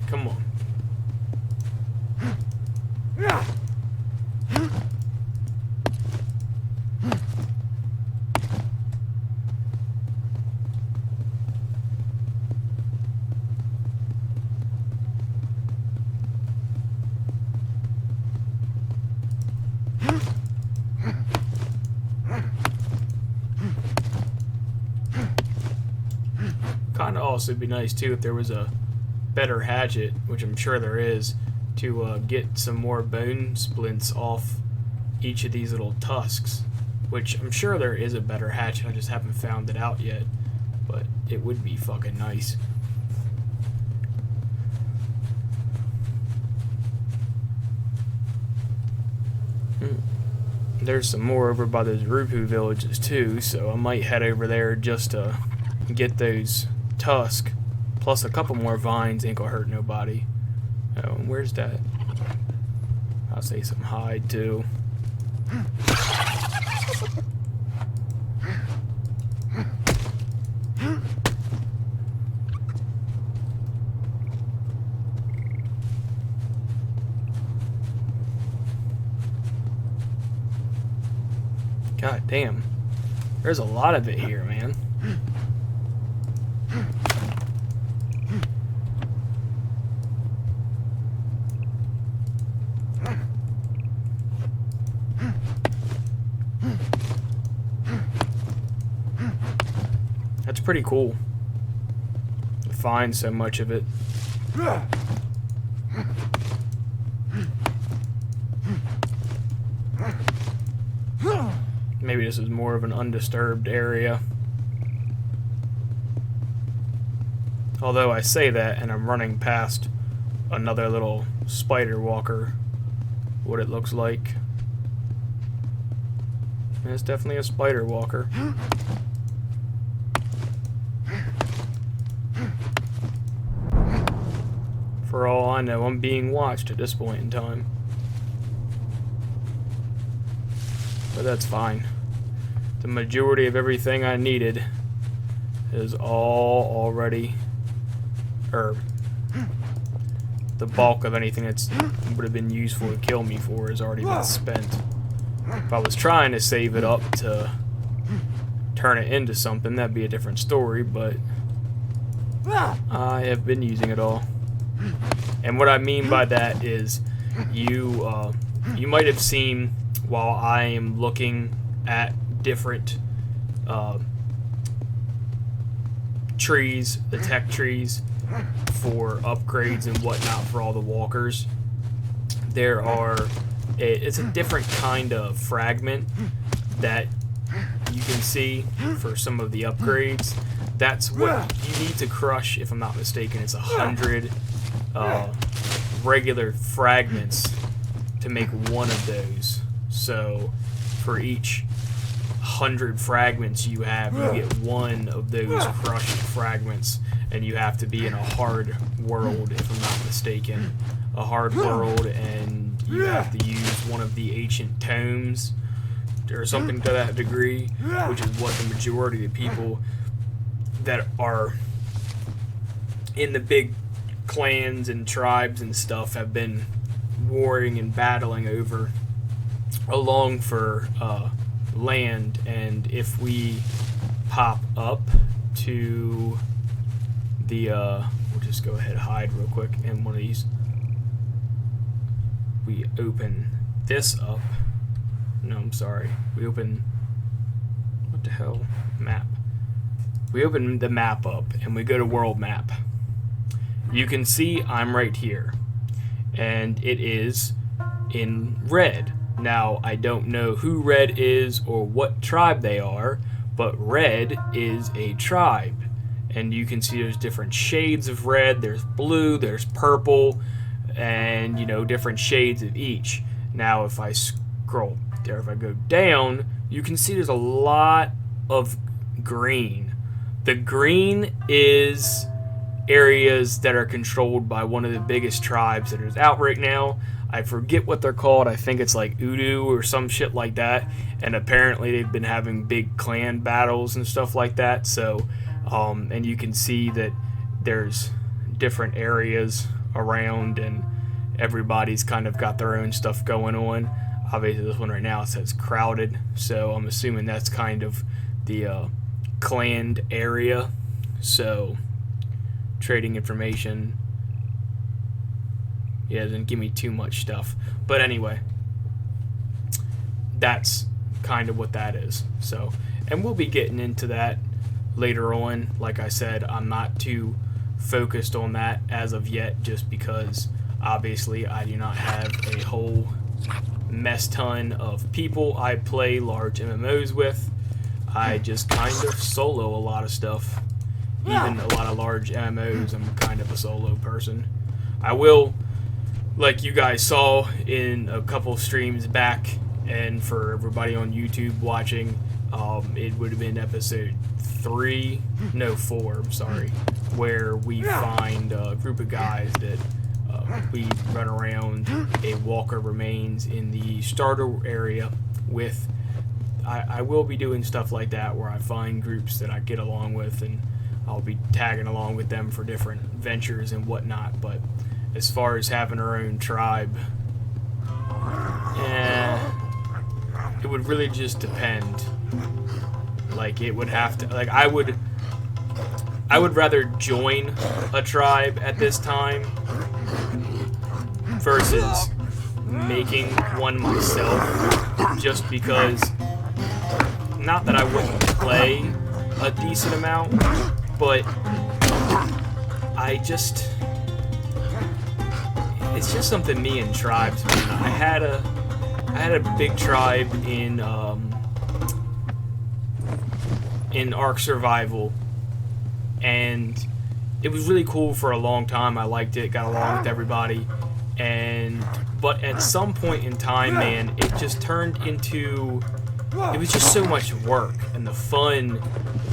Come on. Kind of also be nice too if there was a better hatchet, which I'm sure there is, to get some more bone splints off each of these little tusks, which I'm sure there is a better hatchet, I just haven't found it out yet, but it would be fucking nice. There's some more over by those Rupu villages too, so I might head over there just to get those tusks. Plus a couple more vines ain't gonna hurt nobody. Oh, and where's that? I'll say some hide too. God damn. There's a lot of it here, man. That's pretty cool to find so much of it. Maybe this is more of an undisturbed area. Although I say that and I'm running past another little spider walker, what it looks like. And it's definitely a spider walker. For all I know, I'm being watched at this point in time. But that's fine. The majority of everything I needed is all already, or the bulk of anything that would have been useful to kill me for has already been spent. If I was trying to save it up to turn it into something, that'd be a different story, but I have been using it all. And what I mean by that is you might have seen while I am looking at different trees, the tech trees for upgrades and whatnot for all the walkers, it's a different kind of fragment that you can see for some of the upgrades. That's what you need to crush, if I'm not mistaken. It's 100 regular fragments to make one of those. So for each 100 fragments you have, you get one of those crushed fragments, and you have to be in a hard world, if I'm not mistaken. A hard world, and you have to use one of the ancient tomes or something to that degree, which is what the majority of people that are in the big clans and tribes and stuff have been warring and battling over along for land. And if we pop up to the we'll just go ahead and hide real quick in one of these. We open this up. No, I'm sorry. We open, what the hell? Map. We open the map up and we go to world map. You can see I'm right here, and it is in red. Now, I don't know who red is or what tribe they are, but red is a tribe. And you can see there's different shades of red. There's blue, there's purple, and, you know, different shades of each. Now, if I scroll there, if I go down, you can see there's a lot of green. The green is areas that are controlled by one of the biggest tribes that is out right now. I forget what they're called. I think it's like Udu or some shit like that. And apparently they've been having big clan battles and stuff like that. So, and you can see that there's different areas around, and everybody's kind of got their own stuff going on. Obviously this one right now says crowded, so I'm assuming that's kind of the clanned area. So trading information, yeah, doesn't give me too much stuff, but anyway, that's kind of what that is. So, and we'll be getting into that later on. Like I said, I'm not too focused on that as of yet, just because obviously I do not have a whole mess ton of people I play large MMOs with. I just kind of solo a lot of stuff. Even a lot of large MMOs, I'm kind of a solo person. I will, like you guys saw in a couple streams back, and for everybody on YouTube watching, it would have been episode 4, I'm sorry, where we find a group of guys that we run around a walker remains in the starter area with. I will be doing stuff like that where I find groups that I get along with, and I'll be tagging along with them for different ventures and whatnot. But as far as having our own tribe, it would really just depend. Like, it would have to, like, I would rather join a tribe at this time versus making one myself, just because, not that I wouldn't play a decent amount, but it's just something me and tribes, man. I had a big tribe in Ark Survival, and it was really cool for a long time. I liked it, got along with everybody, but at some point in time, man, it just turned into, it was just so much work, and the fun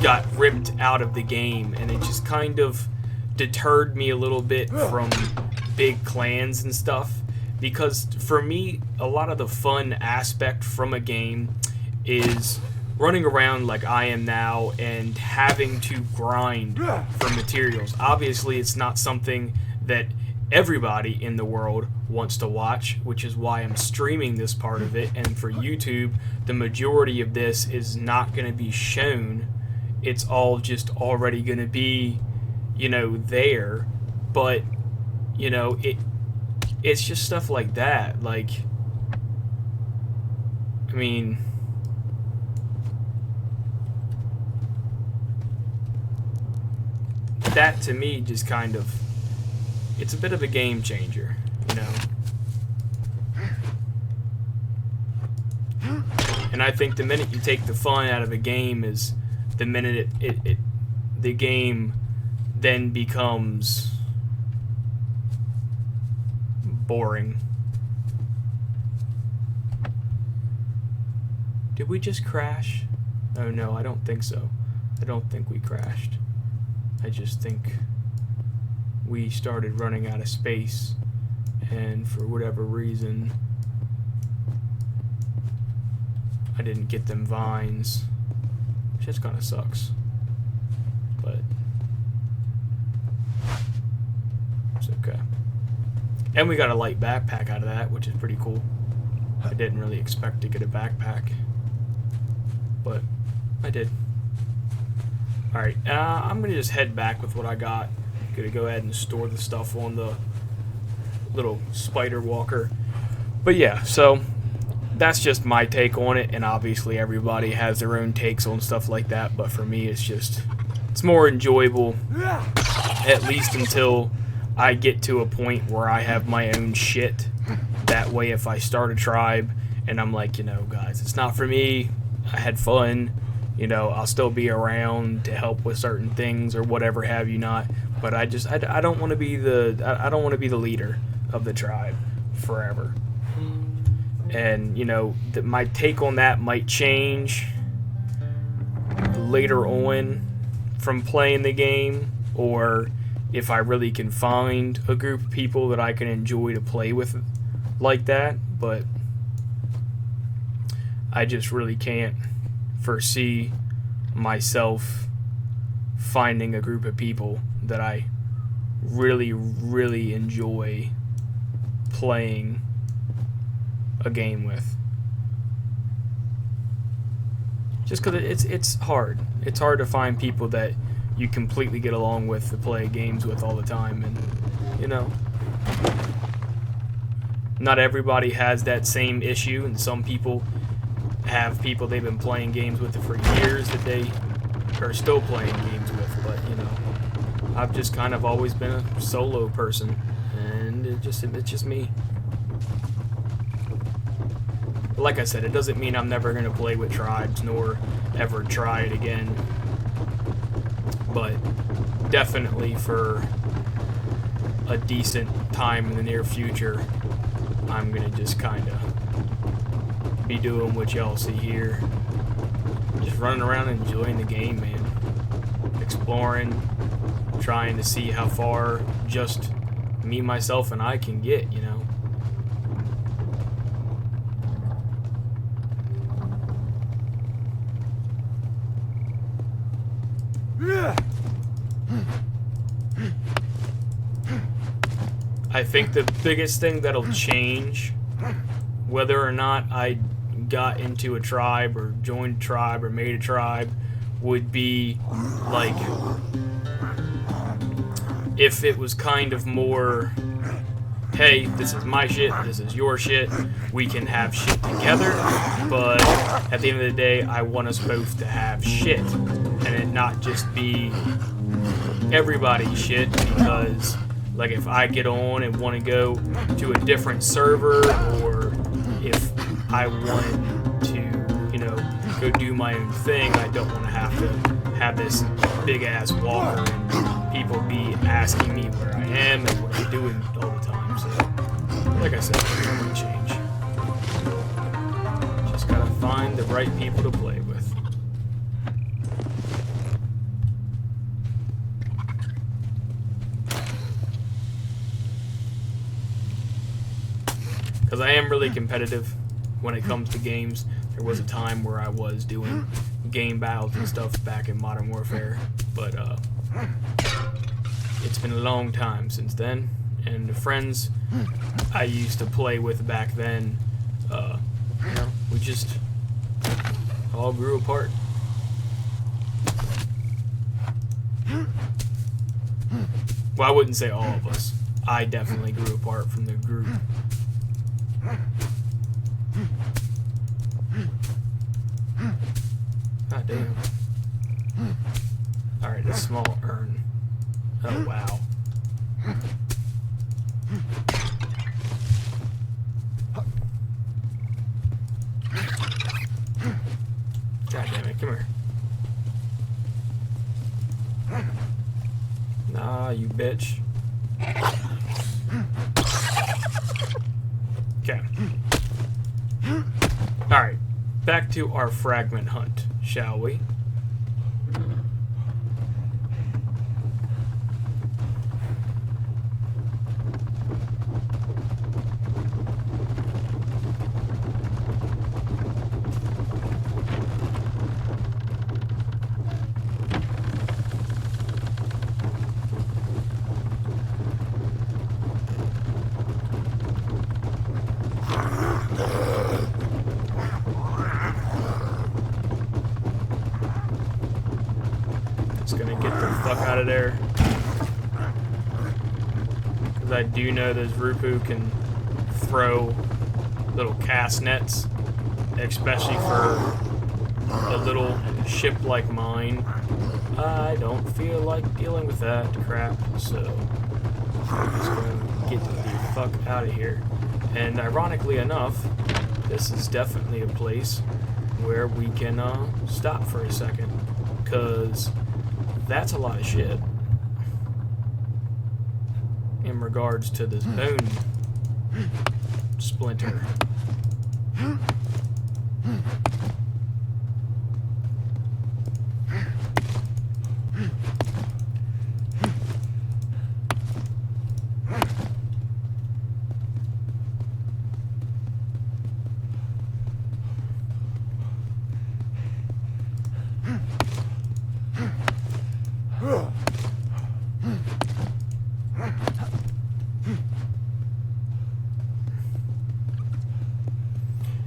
got ripped out of the game, and it just kind of deterred me a little bit from big clans and stuff, because for me, a lot of the fun aspect from a game is running around like I am now and having to grind for materials. Obviously, it's not something that everybody in the world wants to watch, which is why I'm streaming this part of it. And for YouTube, the majority of this is not going to be shown. It's all just already going to be, you know, there. But, you know, it's just stuff like that. Like, I mean, that to me just kind of, it's a bit of a game changer, you know. And I think the minute you take the fun out of a game is the minute the game then becomes boring. Did we just crash? Oh no, I don't think so. I don't think we crashed. I just think we started running out of space, and for whatever reason I didn't get them vines, which just kind of sucks, but it's okay. And we got a light backpack out of that, which is pretty cool. I didn't really expect to get a backpack, but I did. Alright, I'm going to just head back with what I got. Going to go ahead and store the stuff on the little spider walker. But yeah, so that's just my take on it, and obviously everybody has their own takes on stuff like that, but for me it's more enjoyable, at least until I get to a point where I have my own shit. That way, if I start a tribe and I'm like, you know, guys, it's not for me, I had fun, you know, I'll still be around to help with certain things or whatever have you not, but I don't want to be the leader of the tribe forever. And, you know, my take on that might change later on from playing the game, or if I really can find a group of people that I can enjoy to play with like that, but I just really can't foresee myself finding a group of people that I really, really enjoy playing a game with. Just because it's hard. It's hard to find people that you completely get along with to play games with all the time, and, you know, not everybody has that same issue, and some people have people they've been playing games with for years that they are still playing games with, but, you know, I've just kind of always been a solo person, and it's just me. Like I said, it doesn't mean I'm never going to play with tribes nor ever try it again, but definitely for a decent time in the near future, I'm going to just kind of be doing what y'all see here. Just running around and enjoying the game, man. Exploring, trying to see how far just me, myself, and I can get, you know. I think the biggest thing that'll change whether or not I got into a tribe or joined a tribe or made a tribe would be like if it was kind of more, hey, this is my shit, this is your shit, we can have shit together, but at the end of the day, I want us both to have shit, and it not just be everybody's shit, because, like, if I get on and want to go to a different server, or if I want to, you know, go do my own thing, I don't want to have this big-ass walker and people be asking me where I am and what I'm doing all the time. So, like I said, it's never gonna change. Just gotta find the right people to play with. Because I am really competitive when it comes to games. There was a time where I was doing game battles and stuff back in Modern Warfare, but it's been a long time since then, and the friends I used to play with back then, you know, we just all grew apart. Well, I wouldn't say all of us. I definitely grew apart from the group. God damn. Alright, a small urn. Oh, wow. God damn it, come here. Nah, you bitch. Okay. Alright, back to our fragment hunt, shall we? Out of there, because I do know those Rupu can throw little cast nets, especially for a little ship like mine. I don't feel like dealing with that crap, so I'm just going to get the fuck out of here. And ironically enough, this is definitely a place where we can stop for a second, because that's a lot of shit in regards to this bone splinter.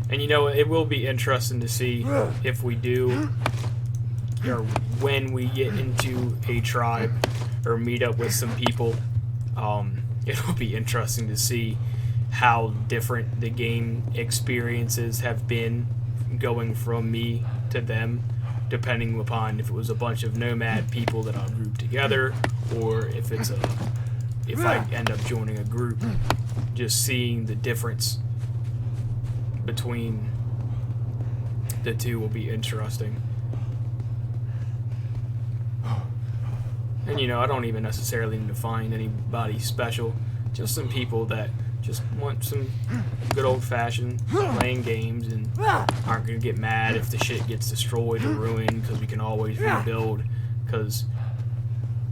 And you know, it will be interesting to see if we do, or when we get into a tribe or meet up with some people. It'll be interesting to see how different the game experiences have been going from me to them, depending upon if it was a bunch of nomad people that I'll group together, or if it's if I end up joining a group. Just seeing the difference between the two will be interesting. And you know, I don't even necessarily need to find anybody special, just some people that just want some good old-fashioned playing games and aren't going to get mad if the shit gets destroyed or ruined, because we can always rebuild. Because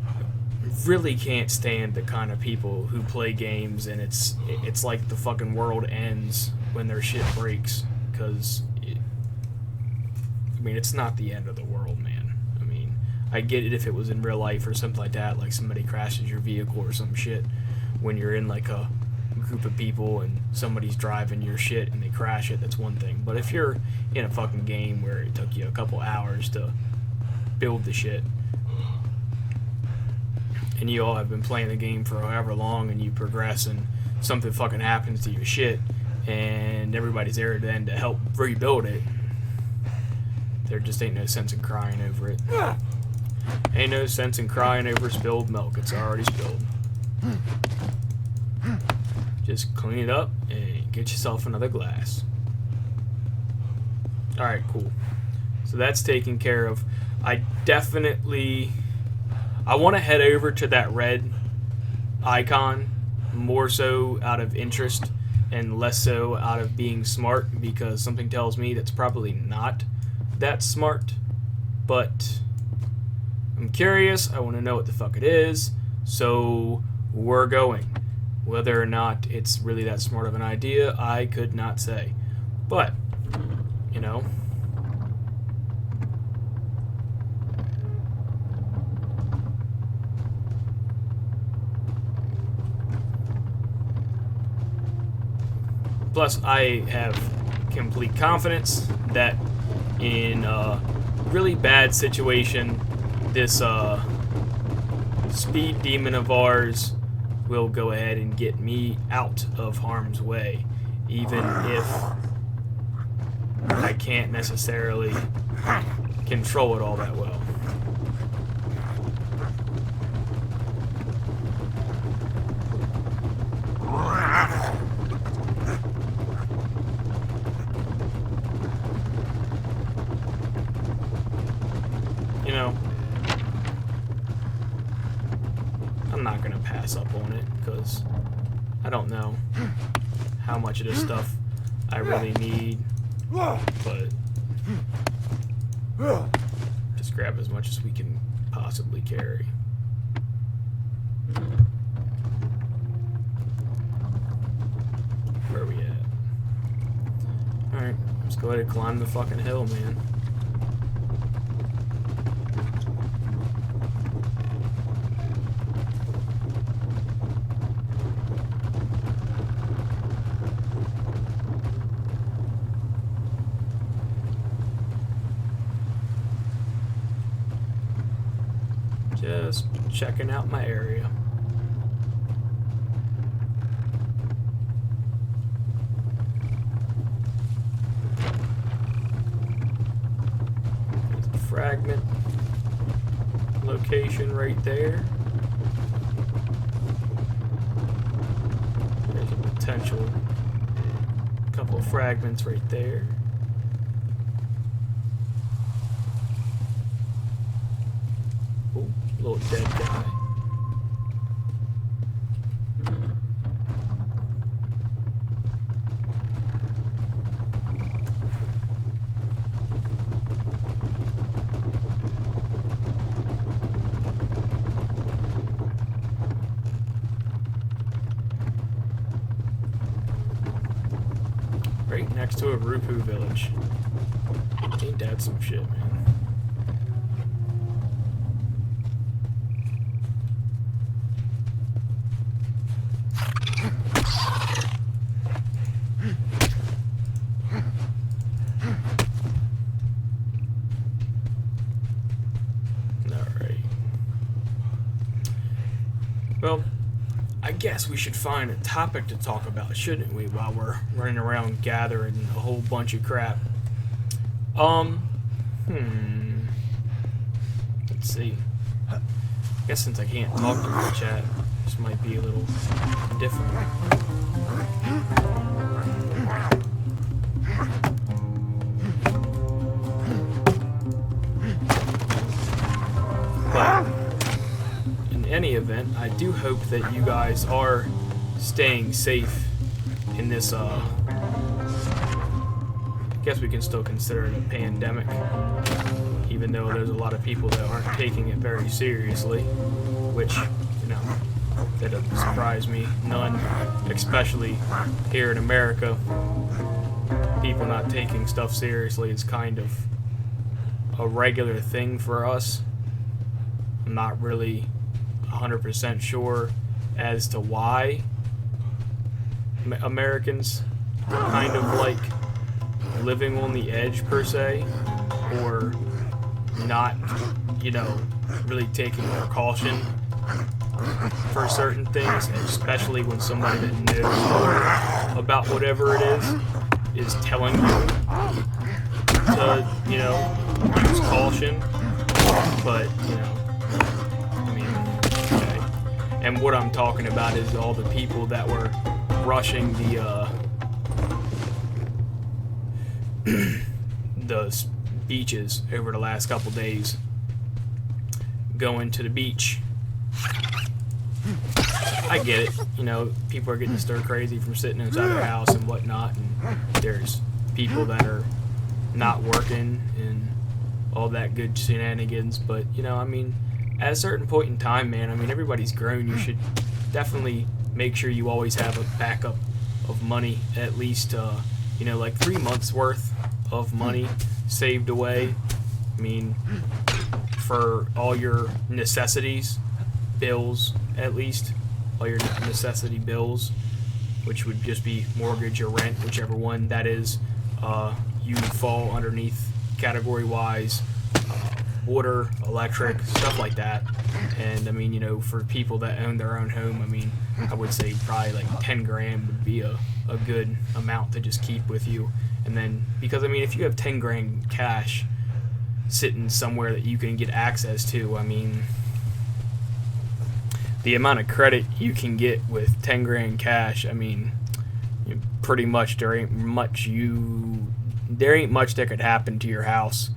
I really can't stand the kind of people who play games and it's like the fucking world ends when their shit breaks. Because I mean, it's not the end of the world, man. I mean, I get it if it was in real life or something like that, like somebody crashes your vehicle or some shit when you're in like a group of people and somebody's driving your shit and they crash it, that's one thing. But if you're in a fucking game where it took you a couple hours to build the shit, and you all have been playing the game for however long, and you progress and something fucking happens to your shit, and everybody's there then to help rebuild it, there just ain't no sense in crying over it. Ain't no sense in crying over spilled milk. It's already spilled. Just clean it up and get yourself another glass. Alright, cool. So that's taken care of. I want to head over to that red icon, more so out of interest and less so out of being smart, because something tells me that's probably not that smart. But I'm curious. I want to know what the fuck it is. So we're going. Whether or not it's really that smart of an idea, I could not say. But, you know. Plus, I have complete confidence that in a really bad situation, this speed demon of ours will go ahead and get me out of harm's way, even if I can't necessarily control it all that well. You know, I'm not gonna pass up on it, because I don't know how much of this stuff I really need, but just grab as much as we can possibly carry. Where are we at? Alright, let's go ahead and climb the fucking hill, man. Just checking out my area. There's a fragment location right there. There's a potential couple of fragments right there. Ooh, little dead guy. Right next to a Rupu village. Ain't that some shit, man? Well, I guess we should find a topic to talk about, shouldn't we, while we're running around gathering a whole bunch of crap. Let's see. I guess since I can't talk to the chat, this might be a little different. But in any event, I do hope that you guys are staying safe in this, I guess we can still consider it a pandemic, even though there's a lot of people that aren't taking it very seriously, which, you know, that doesn't surprise me none, especially here in America. People not taking stuff seriously is kind of a regular thing for us. I'm not really 100% sure as to why, Americans kind of like living on the edge per se, or not, you know, really taking precaution for certain things, especially when somebody that knows more about whatever it is telling you to, you know, use caution. But, you know, I mean, okay. And what I'm talking about is all the people that were rushing the beaches over the last couple days, going to the beach. I get it, you know, people are getting stir crazy from sitting inside their house and whatnot, and there's people that are not working and all that good shenanigans, but, you know, I mean, at a certain point in time, man, I mean, everybody's grown. You should definitely make sure you always have a backup of money, at least, you know, like 3 months worth of money saved away. I mean, for all your necessities, bills, at least, all your necessity bills, which would just be mortgage or rent, whichever one that is, you fall underneath category-wise, water, electric, stuff like that. And I mean, you know, for people that own their own home, I mean, I would say probably like 10 grand would be a good amount to just keep with you. And then, because I mean, if you have 10 grand cash sitting somewhere that you can get access to, I mean, the amount of credit you can get with 10 grand cash, I mean, pretty much there ain't much that could happen to your house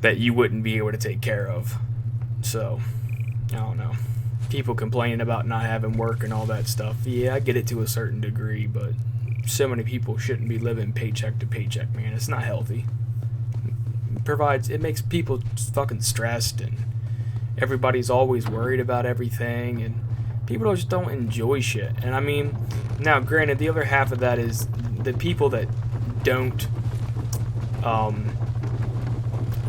that you wouldn't be able to take care of. So, I don't know. People complaining about not having work and all that stuff. Yeah, I get it to a certain degree, but so many people shouldn't be living paycheck to paycheck, man. It's not healthy. It makes people fucking stressed, and everybody's always worried about everything, and people just don't enjoy shit. And I mean, now granted, the other half of that is the people that don't,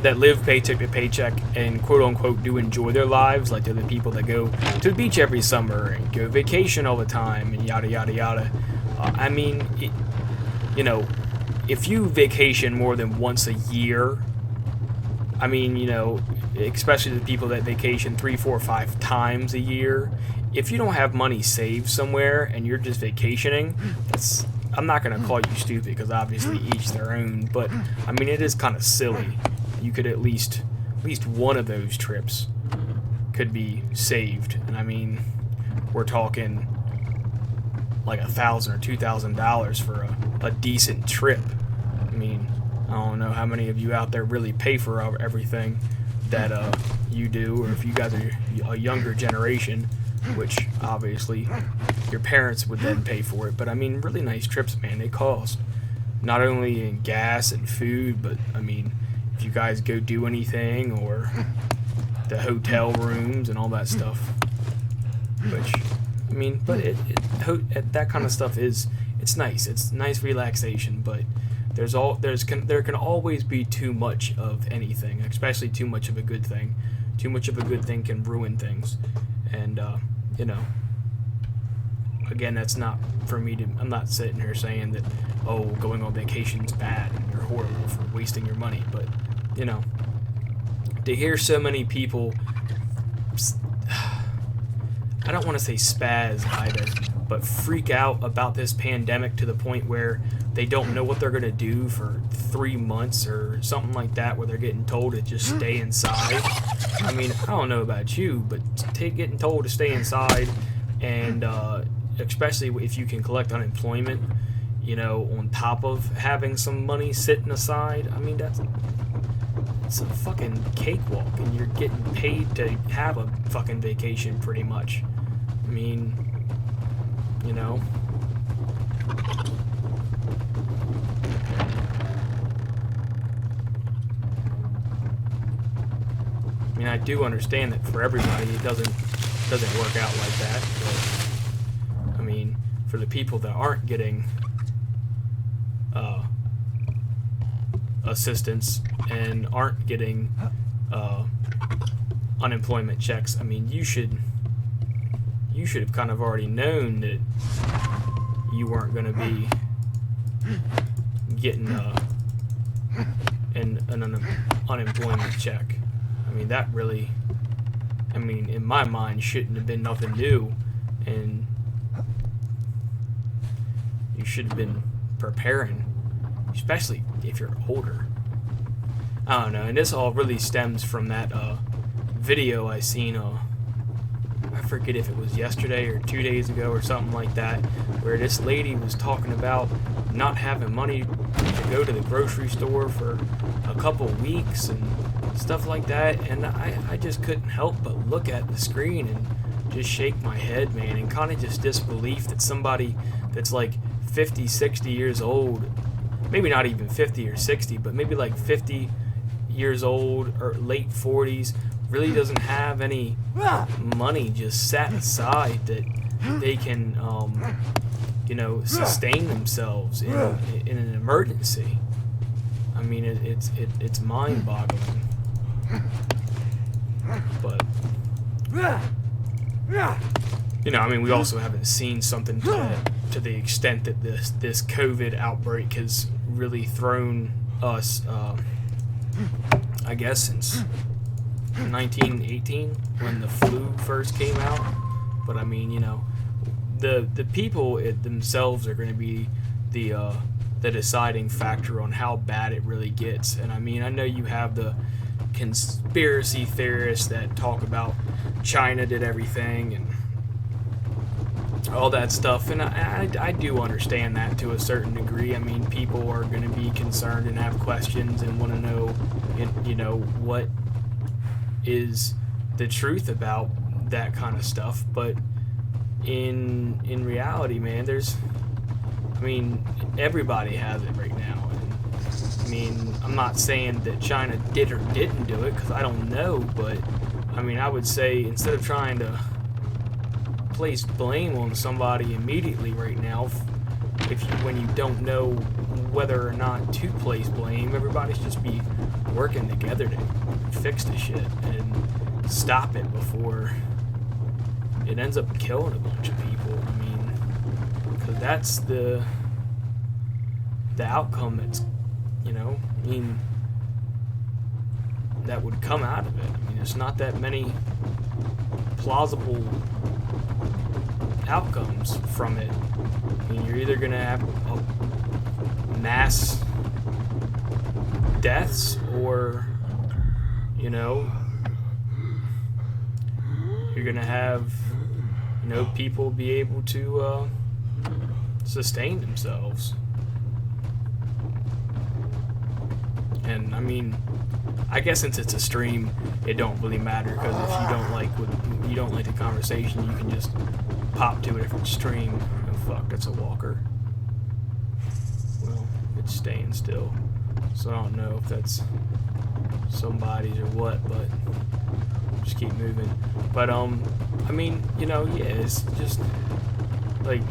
that live paycheck to paycheck and quote unquote do enjoy their lives. Like, they're the people that go to the beach every summer and go vacation all the time and yada yada yada. I mean, you know, if you vacation more than once a year, I mean, you know, especially the people that vacation 3, 4, 5 times a year, if you don't have money saved somewhere and you're just vacationing, I'm not going to call you stupid, because obviously each their own, but I mean, it is kind of silly. You could at least one of those trips could be saved. And I mean, we're talking like $1,000 or $2,000 for a decent trip. I mean, I don't know how many of you out there really pay for everything that you do, or if you guys are a younger generation, which obviously your parents would then pay for it. But I mean, really nice trips, man, they cost not only in gas and food, but I mean, if you guys go do anything, or the hotel rooms and all that stuff, which, I mean, but that kind of stuff it's nice. It's nice relaxation, but there can always be too much of anything, especially too much of a good thing. Too much of a good thing can ruin things, and you know, again, that's not for me to. I'm not sitting here saying that, oh, going on vacation's bad and you're horrible for wasting your money, but you know, to hear so many people, I don't want to say spaz either, but freak out about this pandemic to the point where they don't know what they're going to do for 3 months or something like that, where they're getting told to just stay inside. I mean, I don't know about you, but getting told to stay inside, and especially if you can collect unemployment, you know, on top of having some money sitting aside, I mean, it's a fucking cakewalk, and you're getting paid to have a fucking vacation pretty much. I mean, you know. I mean, I do understand that for everybody it doesn't work out like that, but I mean, for the people that aren't getting assistance and aren't getting unemployment checks, I mean, you should have kind of already known that you weren't going to be getting an unemployment check. I mean, that really, I mean, in my mind, shouldn't have been nothing new, and you should have been preparing, especially if you're older. I don't know, and this all really stems from that video I seen, I forget if it was yesterday or 2 days ago or something like that, where this lady was talking about not having money to go to the grocery store for a couple weeks and stuff like that, and I just couldn't help but look at the screen and just shake my head, man, and kind of just disbelief that somebody that's like 50, 60 years old, maybe not even 50 or 60, but maybe like 50 years old or late 40s, really doesn't have any money just set aside that they can, sustain themselves in an emergency. I mean, it's mind-boggling. But I mean, we also haven't seen something to the extent that this COVID outbreak has really thrown us. I guess since 1918 when the flu first came out. But I mean, the people themselves are going to be the deciding factor on how bad it really gets. And I mean, I know you have the conspiracy theorists that talk about China did everything and all that stuff, and I do understand that to a certain degree. I mean, people are going to be concerned and have questions and want to know, what is the truth about that kind of stuff. But in reality, man, everybody has it right now. And I mean, I'm not saying that China did or didn't do it, because I don't know, but I mean, I would say instead of trying to place blame on somebody immediately right now, when you don't know whether or not to place blame, everybody should just be working together to fix the shit and stop it before it ends up killing a bunch of people. I mean, because that's the outcome that's, that would come out of it. I mean, there's not that many plausible outcomes from it. I mean, you're either going to have mass deaths, or you're going to have people be able to sustain themselves. And I mean, I guess since it's a stream, it don't really matter, because if you don't like the conversation, you can just pop to a different stream. Oh fuck, that's a walker. Well, it's staying still, so I don't know if that's somebody's or what, but just keep moving. But I mean, yeah, it's just like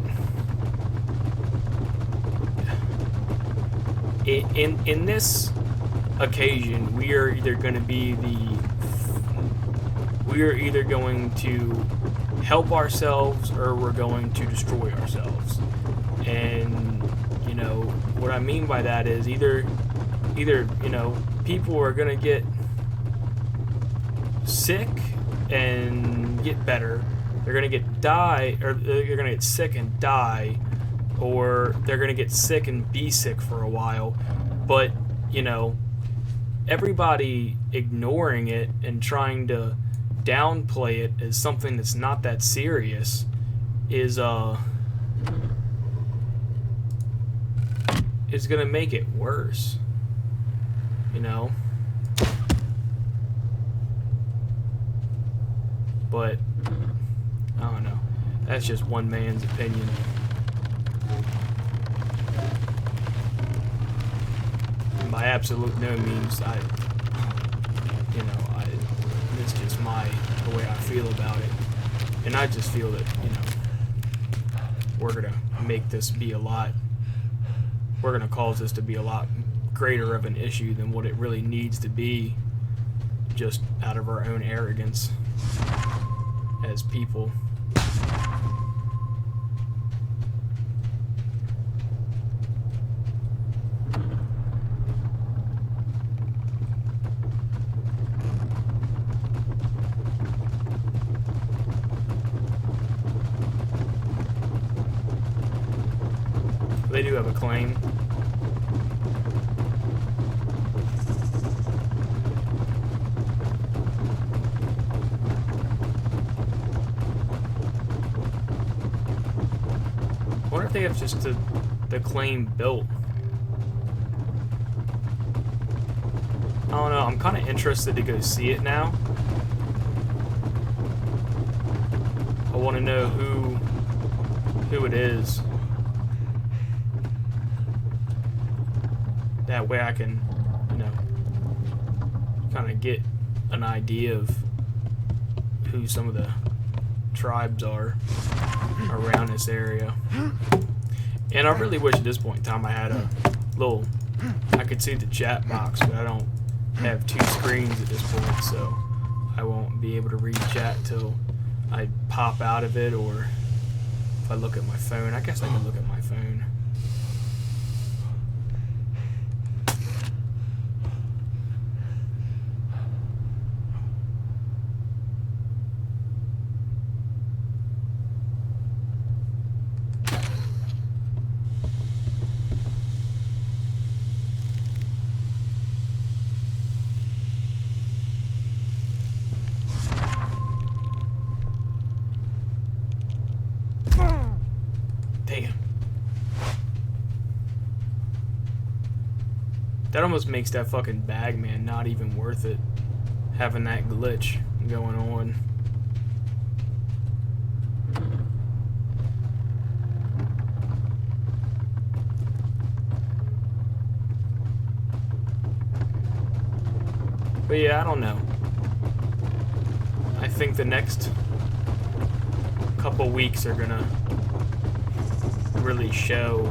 in this occasion, we are either going to help ourselves, or we're going to destroy ourselves. And what I mean by that is either people are going to get sick and get better, they're going to they're going to get sick and die, or they're going to get sick and be sick for a while. But everybody ignoring it and trying to downplay it as something that's not that serious is gonna make it worse, But I don't know. That's just one man's opinion. And by absolute no means, it's just the way I feel about it. And I just feel that, we're going to make this be we're going to cause this to be a lot greater of an issue than what it really needs to be, just out of our own arrogance as people. They do have a claim. I wonder if they have just the claim built. I don't know. I'm kind of interested to go see it now. I want to know who it is. That way I can, you know, kind of get an idea of who some of the tribes are around this area. And I really wish at this point in time I had a little, I could see the chat box, but I don't have two screens at this point, so I won't be able to read chat till I pop out of it, or if I look at my phone. I guess I can look at my phone. Damn. That almost makes that fucking bag man not even worth it, having that glitch going on. But yeah, I don't know. I think the next couple weeks are gonna really show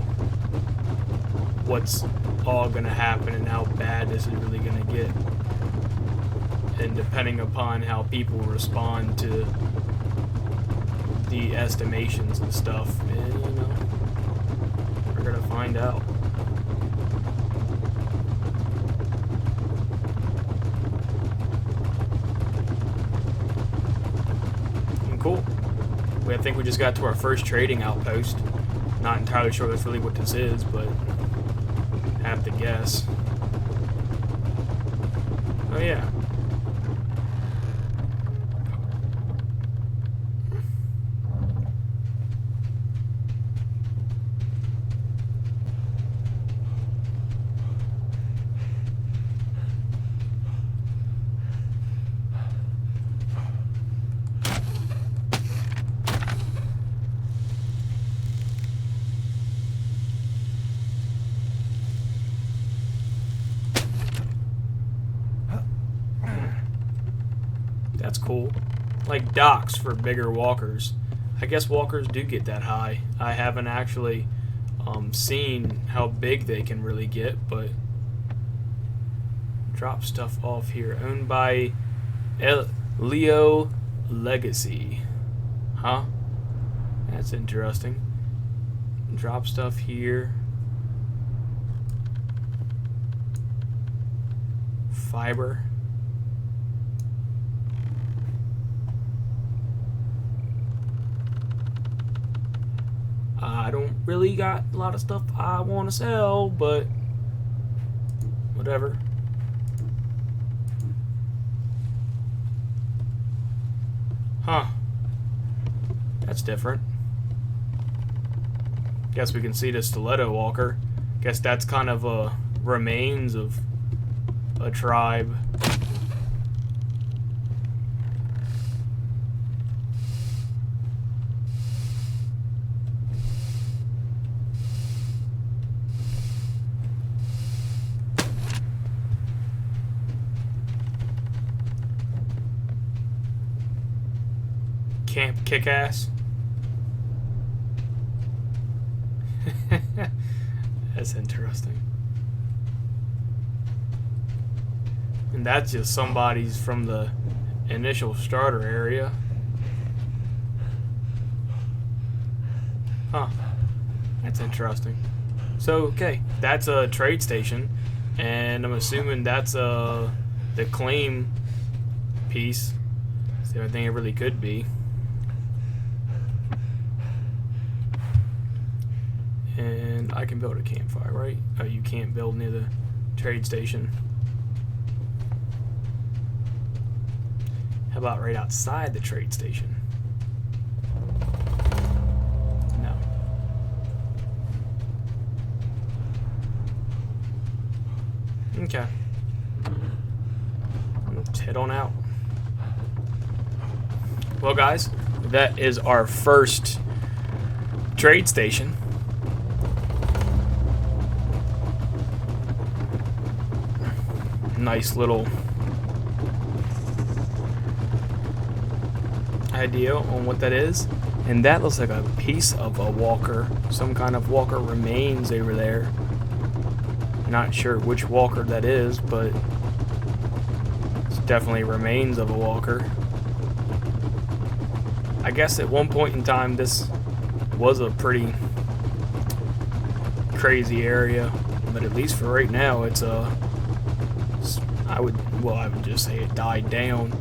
what's all gonna happen and how bad this is really gonna get. And depending upon how people respond to the estimations and stuff, you know, we're gonna find out. Cool. I think we just got to our first trading outpost. Not entirely sure that's really what this is, but have to guess. Oh yeah. That's cool. Like docks for bigger walkers. I guess walkers do get that high. I haven't actually seen how big they can really get, but drop stuff off here. Owned by Leo Legacy. Huh? That's interesting. Drop stuff here. Fiber. I don't really got a lot of stuff I want to sell, but whatever. Huh. That's different. Guess we can see the stiletto walker. Guess that's kind of a remains of a tribe. Camp Kick-Ass. That's interesting. And that's just somebody's from the initial starter area. Huh. That's interesting. So, okay, that's a trade station, and I'm assuming that's the claim piece. It's the only thing it really could be. And I can build a campfire, right? Oh, you can't build near the trade station. How about right outside the trade station? No. Okay. Let's head on out. Well, guys, that is our first trade station. Nice little idea on what that is. And that looks like a piece of a walker. Some kind of walker remains over there. Not sure which walker that is, but it's definitely remains of a walker. I guess at one point in time this was a pretty crazy area, but at least for right now it's I would just say it died down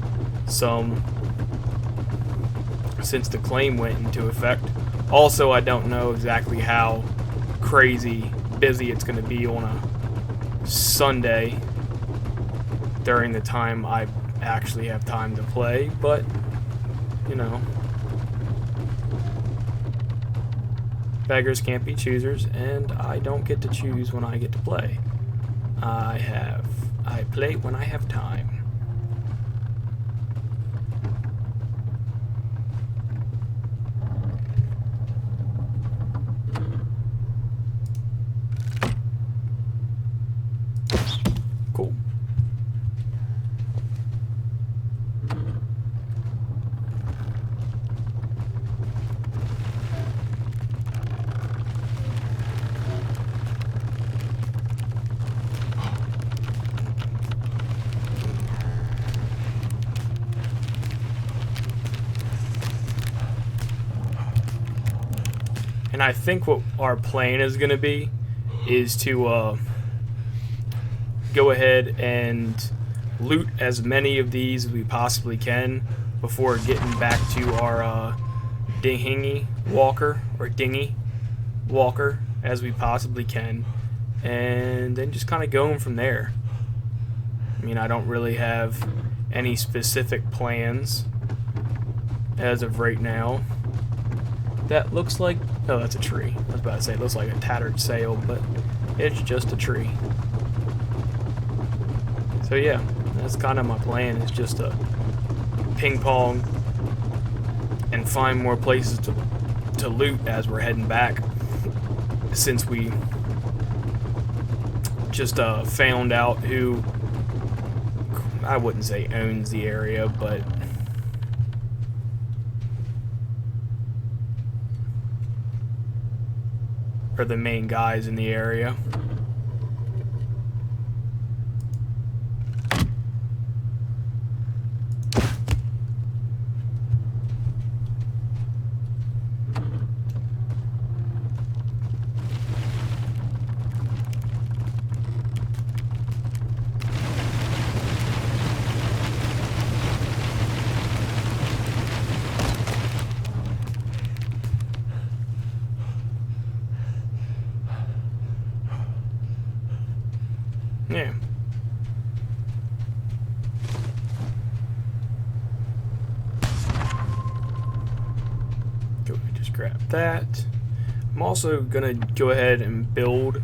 some since the claim went into effect. Also, I don't know exactly how crazy busy it's going to be on a Sunday during the time I actually have time to play, but you know, beggars can't be choosers, and I don't get to choose when I get to play. I play when I have time. Cool. And I think what our plan is going to be is to go ahead and loot as many of these as we possibly can before getting back to our dinghy walker as we possibly can, and then just kind of going from there. I mean, I don't really have any specific plans as of right now. That looks like, oh, that's a tree. I was about to say it looks like a tattered sail, but it's just a tree. So yeah, that's kind of my plan, is just to ping pong and find more places to loot as we're heading back, since we just found out who, I wouldn't say owns the area, but are the main guys in the area. Yeah. Go ahead, just grab that. I'm also gonna go ahead and build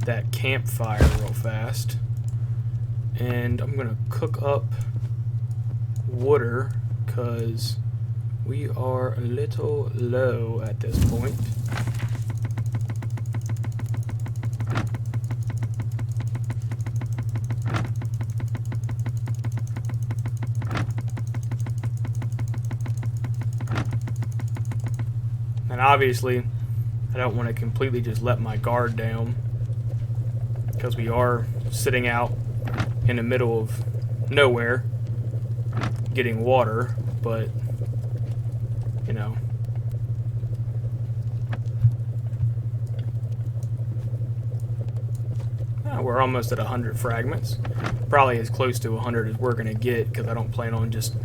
that campfire real fast, and I'm gonna cook up water because we are a little low at this point. And obviously, I don't want to completely just let my guard down, because we are sitting out in the middle of nowhere getting water, but, you know. We're almost at 100 fragments. Probably as close to 100 as we're going to get, because I don't plan on just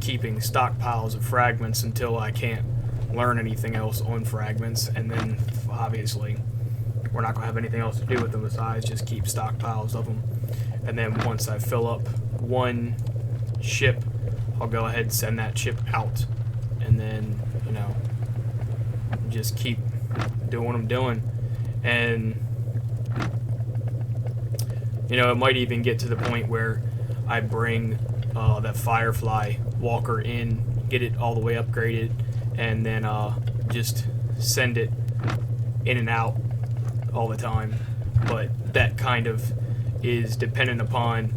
keeping stockpiles of fragments until I can't learn anything else on fragments, and then obviously we're not going to have anything else to do with them besides just keep stockpiles of them. And then once I fill up one ship, I'll go ahead and send that ship out. And then, you know, just keep doing what I'm doing. And, you know, it might even get to the point where I bring that Firefly walker in, get it all the way upgraded, and then just send it in and out all the time. But that kind of is dependent upon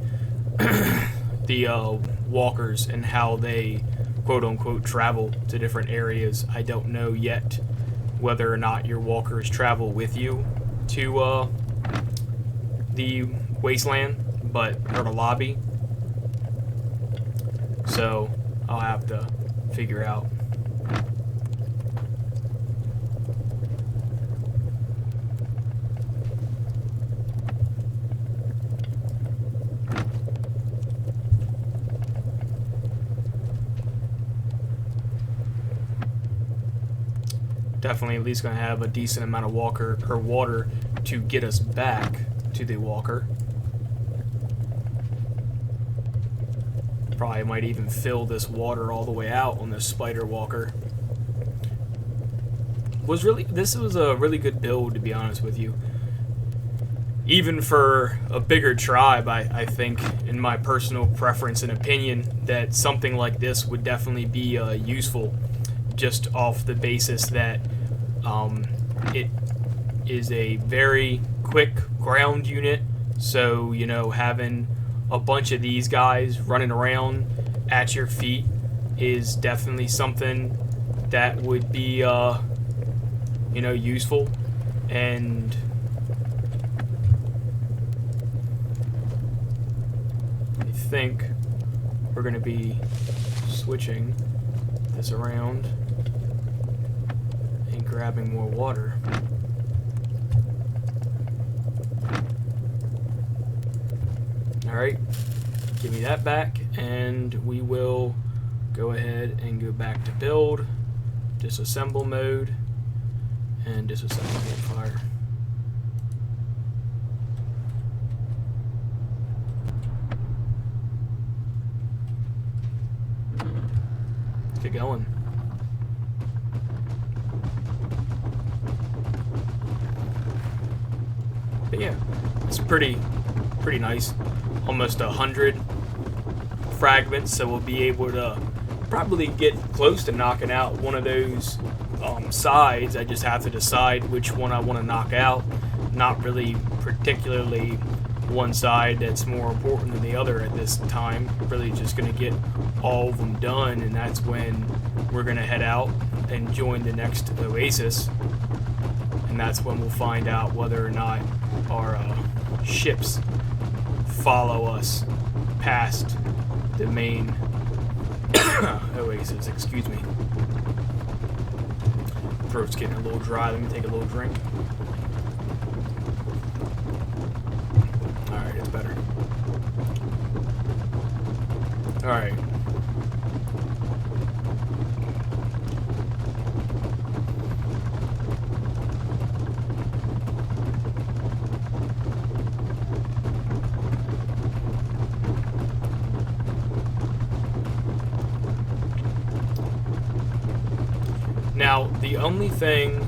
the walkers and how they quote-unquote travel to different areas. I don't know yet whether or not your walkers travel with you to the wasteland, or the lobby. So I'll have to figure out. Definitely at least going to have a decent amount of water to get us back to the walker. Probably might even fill this water all the way out on this spider walker. This was a really good build, to be honest with you. Even for a bigger tribe, I think, in my personal preference and opinion, that something like this would definitely be useful, just off the basis that it is a very quick ground unit. So, you know, having a bunch of these guys running around at your feet is definitely something that would be, you know, useful. And I think we're going to be switching this around and grabbing more water. Alright, give me that back, and we will go ahead and go back to build, disassemble mode, and disassemble fire. Get going. But yeah, it's pretty nice. Almost 100 fragments, so we'll be able to probably get close to knocking out one of those sides. I just have to decide which one I want to knock out. Not really particularly one side that's more important than the other at this time. Really just going to get all of them done, and that's when we're going to head out and join the next Oasis. And that's when we'll find out whether or not our ships follow us past the main Oasis. Excuse me. Throat's getting a little dry. Let me take a little drink. Alright, it's better. Alright. Now, the only thing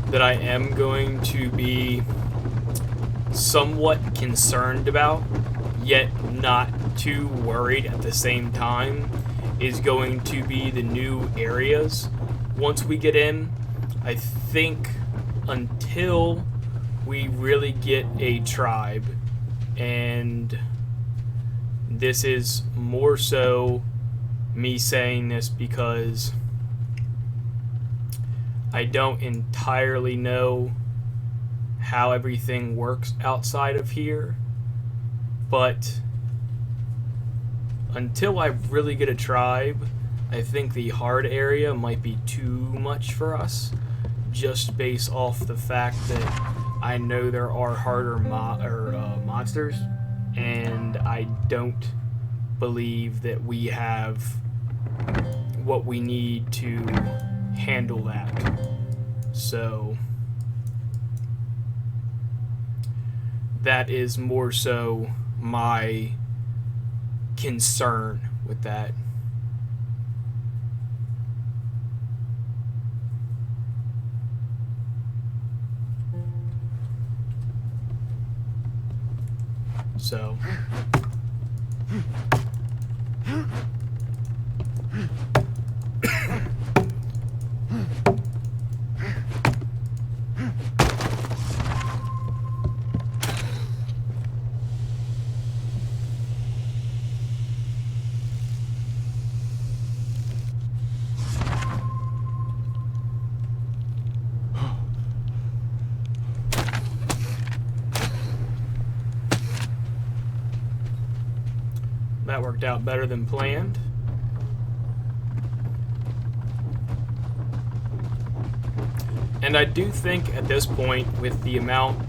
that I am going to be somewhat concerned about, yet not too worried at the same time, is going to be the new areas. Once we get in, I think until we really get a tribe, and this is more so me saying this because I don't entirely know how everything works outside of here, but until I really get a tribe, I think the hard area might be too much for us, just based off the fact that I know there are harder monsters, and I don't believe that we have what we need to handle that. So that is more so my concern with that. So that worked out better than planned. And I do think at this point, with the amount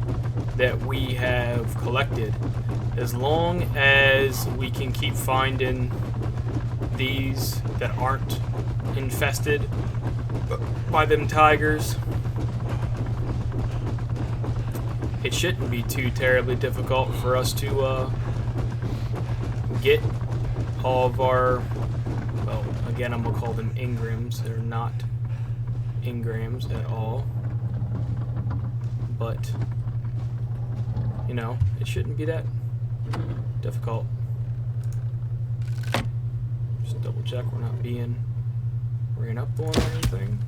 that we have collected, as long as we can keep finding these that aren't infested by them tigers, it shouldn't be too terribly difficult for us to get all of our, well, again, I'm going to call them engrams. They're not engrams at all. But, you know, it shouldn't be that difficult. Just double check we're not being ran up on or anything.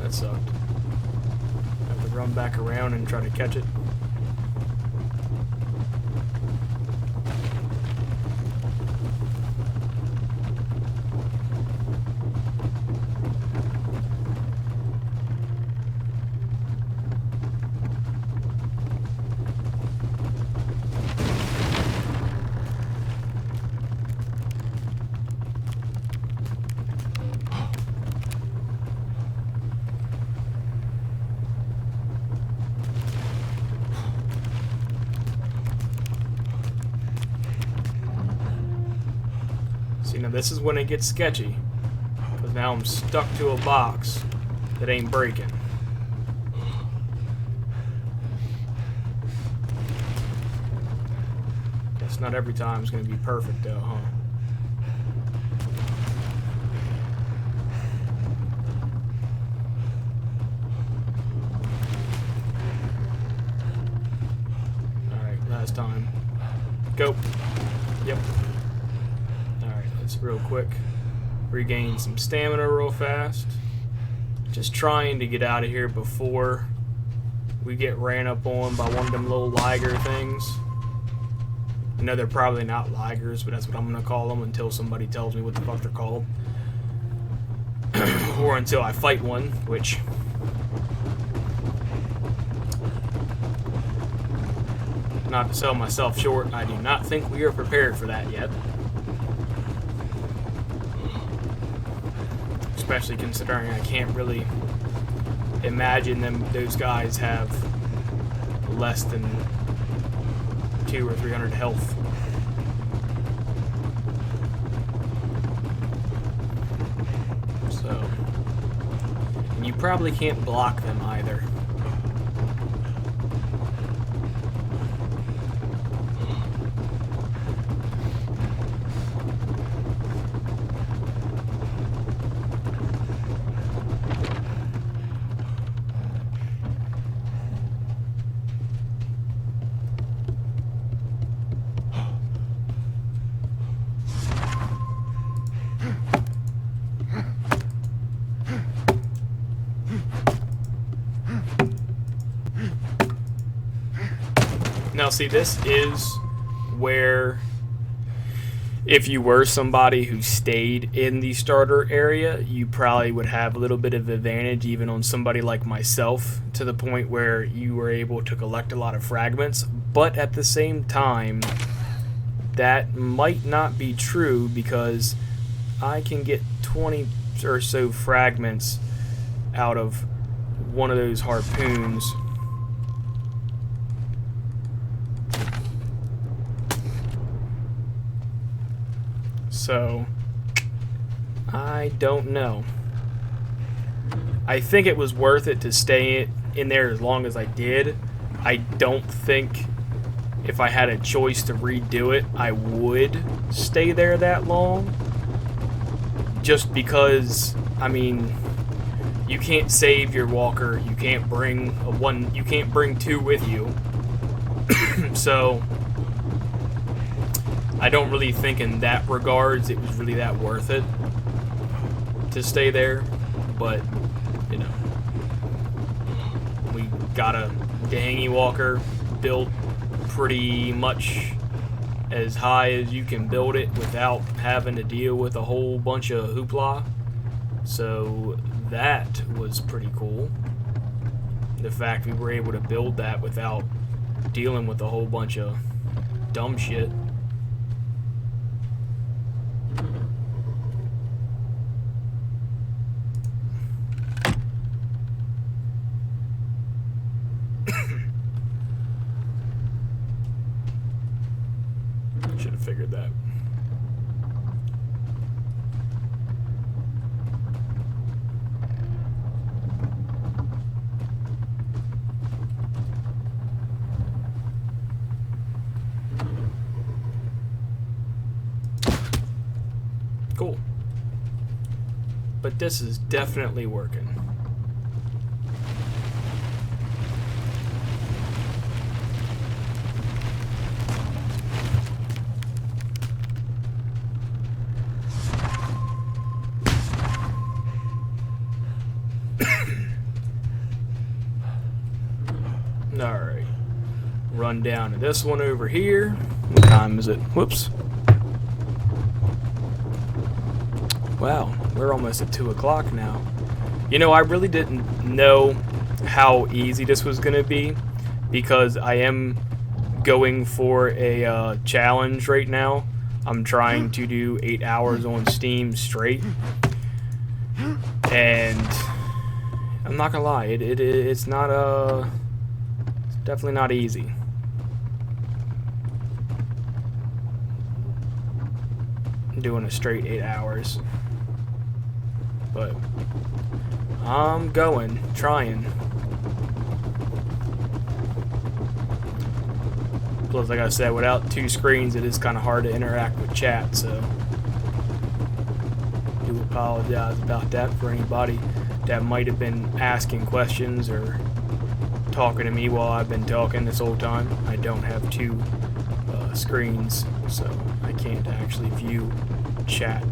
That sucked. Have to run back around and try to catch it. See, now this is when it gets sketchy, because now I'm stuck to a box that ain't breaking. Guess not every time is going to be perfect though, huh? Alright, last time. Go. Yep. Real quick, regain some stamina real fast. Just trying to get out of here before we get ran up on by one of them little liger things. I know they're probably not ligers, but that's what I'm gonna call them until somebody tells me what the fuck they're called. Or until I fight one, which not to sell myself short, I do not think we are prepared for that yet. Especially considering I can't really imagine those guys have less than 200 or 300 health. So, and you probably can't block them either. Now see, this is where, if you were somebody who stayed in the starter area, you probably would have a little bit of advantage even on somebody like myself, to the point where you were able to collect a lot of fragments. But at the same time, that might not be true, because I can get 20 or so fragments out of one of those harpoons. So, I don't know. I think it was worth it to stay in there as long as I did. I don't think if I had a choice to redo it, I would stay there that long. Just because, I mean, you can't save your walker. You can't bring you can't bring two with you. So I don't really think in that regards it was really that worth it to stay there. But, you know, we got a dinghy walker built pretty much as high as you can build it without having to deal with a whole bunch of hoopla. So that was pretty cool. The fact we were able to build that without dealing with a whole bunch of dumb shit. Should have figured that. Cool. But this is definitely working. Alright. Run down to this one over here. What time is it? Whoops. Wow, we're almost at 2 o'clock now. You know, I really didn't know how easy this was going to be because I am going for a challenge right now. I'm trying to do 8 hours on Steam straight. And I'm not going to lie, it's not it's definitely not easy. I'm doing a straight 8 hours. But I'm trying. Plus, like I said, without two screens, it is kind of hard to interact with chat, so I do apologize about that for anybody that might have been asking questions or talking to me while I've been talking this whole time. I don't have two screens, so I can't actually view chat.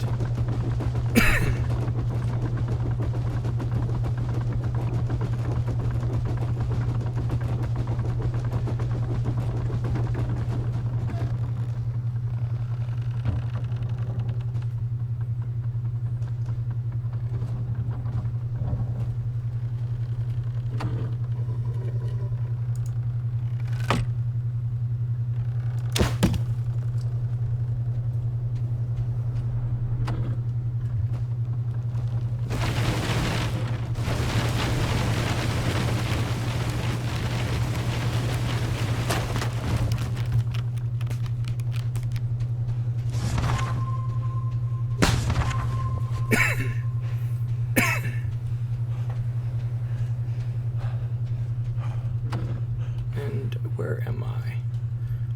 And where am I?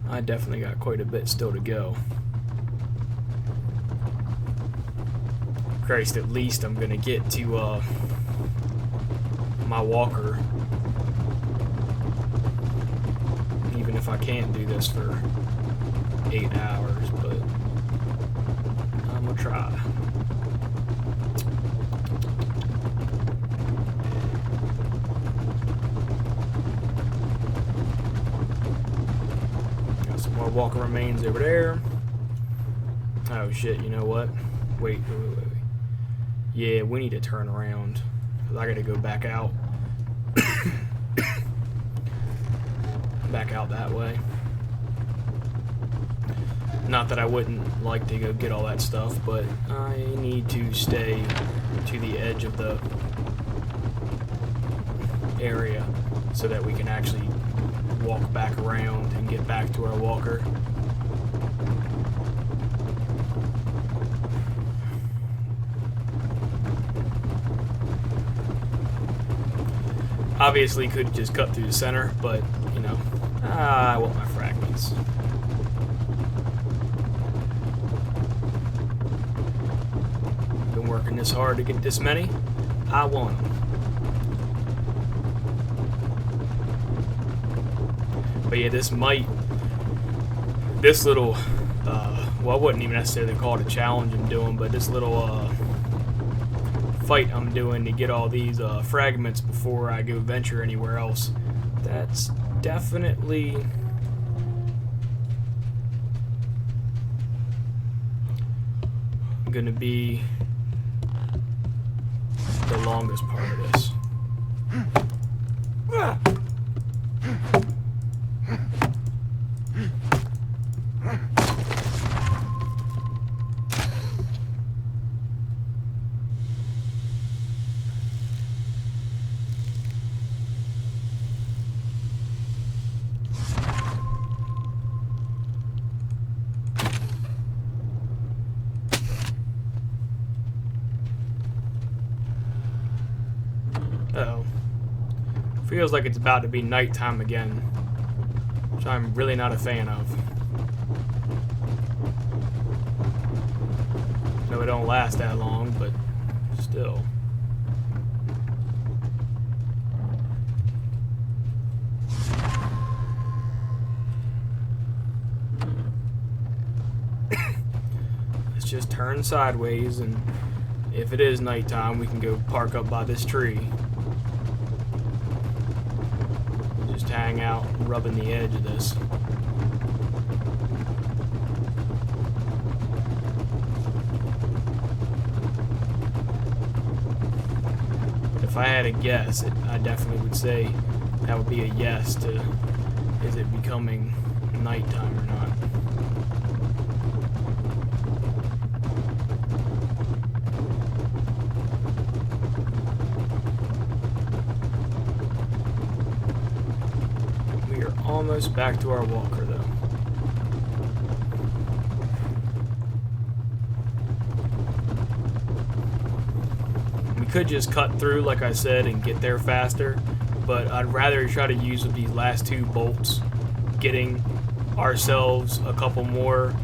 I definitely got quite a bit still to go. Christ, at least I'm gonna get to my walker. Even if I can't do this for 8 hours, but I'm gonna try. Got some more walker remains over there. Oh shit, you know what? Wait. Yeah, we need to turn around, because I gotta go back out. Back out that way. Not that I wouldn't like to go get all that stuff, but I need to stay to the edge of the area so that we can actually walk back around and get back to our walker. Obviously could just cut through the center, but, you know, I want my fragments. Been working this hard to get this many. I want them. But yeah, this little, well, I wouldn't even necessarily call it a challenge I'm doing, but this little fight I'm doing to get all these fragments before I go venture anywhere else, that's definitely gonna be the longest part of this. Uh-oh. Feels like it's about to be nighttime again, which I'm really not a fan of. No, it don't last that long, but still. Let's just turn sideways, and if it is nighttime, we can go park up by this tree. Just hang out, rubbing the edge of this. If I had a guess, I definitely would say that would be a yes to, is it becoming nighttime or not? We are almost back to our walker though. We could just cut through, like I said, and get there faster, but I'd rather try to use these last two bolts, getting ourselves a couple more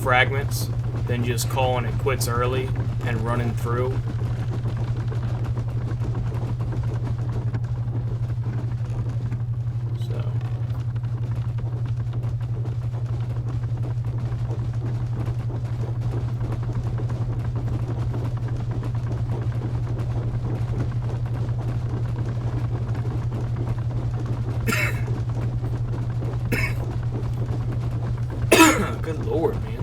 fragments than just calling it quits early and running through. Good lord, man.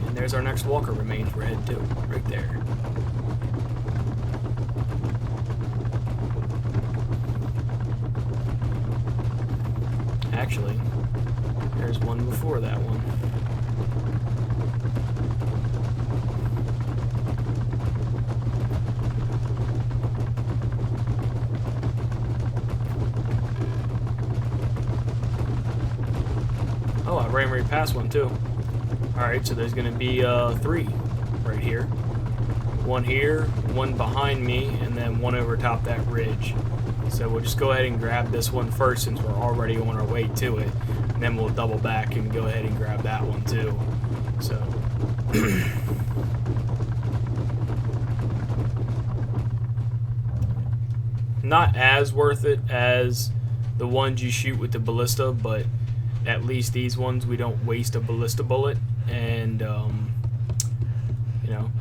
And there's our next walker remains we're headed to, right there. Actually, there's one before that one. Oh, I ran right past one too. Alright, so there's going to be 3 right here. One here, one behind me, and then one over top that ridge. So we'll just go ahead and grab this one first since we're already on our way to it. And then we'll double back and go ahead and grab that one too. So... not as worth it as the ones you shoot with the ballista, but at least these ones we don't waste a ballista bullet, and you know.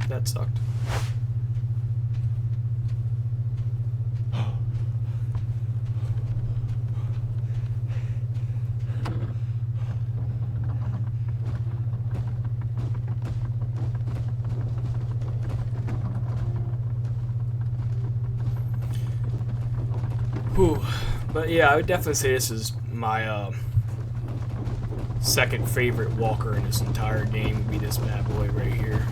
That sucked. Whew. But yeah, I would definitely say this is my second favorite walker in this entire game would be this bad boy right here.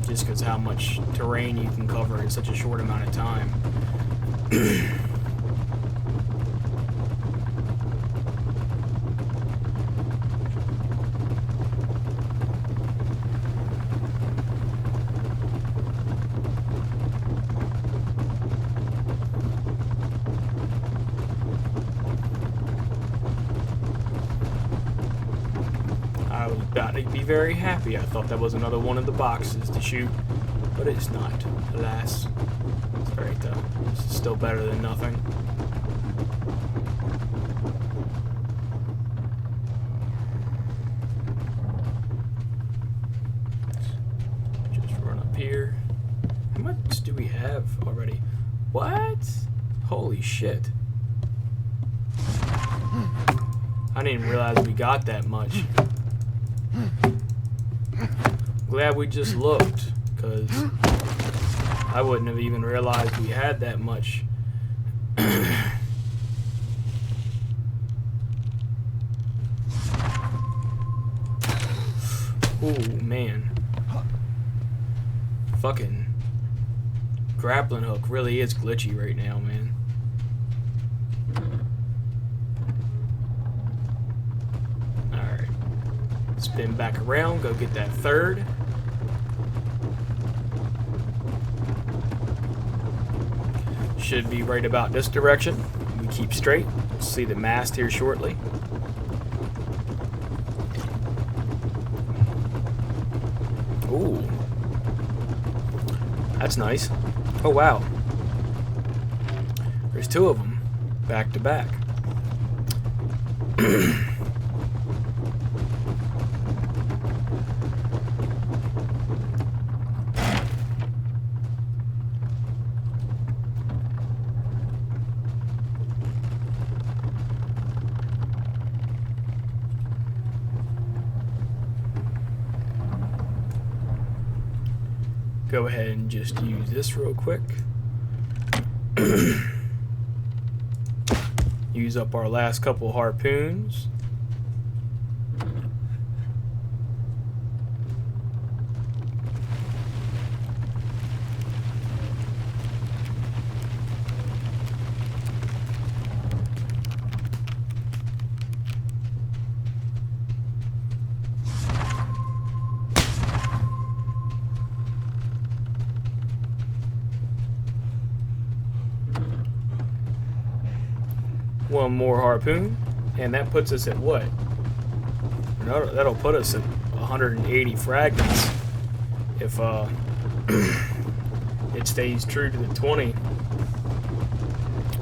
Just because how much terrain you can cover in such a short amount of time. I was about to be very happy. I thought that was another one of the boxes to shoot, but it's not, alas. It's alright though. This is still better than nothing. Just run up here. How much do we have already? What? Holy shit. I didn't even realize we got that much. Glad we just looked, because I wouldn't have even realized we had that much. Oh man. Fucking grappling hook really is glitchy right now, man. Alright. Spin back around, go get that third. Should be right about this direction. We keep straight. We'll see the mast here shortly. Ooh. That's nice. Oh wow. There's two of them back to back. Go ahead and just use this real quick. Use up our last couple harpoons. One more harpoon, and that puts us at what? That'll put us at 180 fragments if it stays true to the 20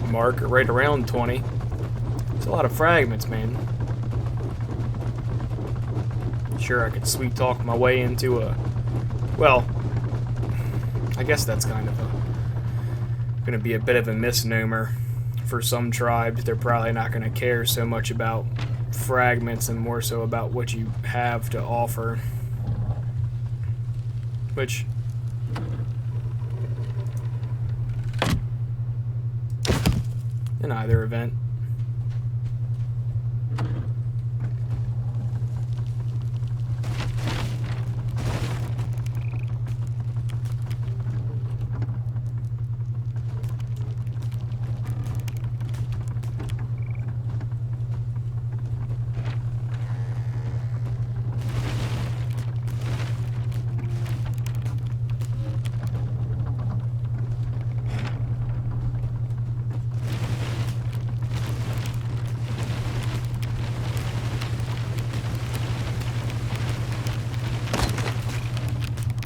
mark, or right around 20. It's a lot of fragments, man. Sure, I could sweet talk my way into a, well, I guess that's kind of gonna be a bit of a misnomer. For some tribes, they're probably not going to care so much about fragments and more so about what you have to offer. Which, in either event,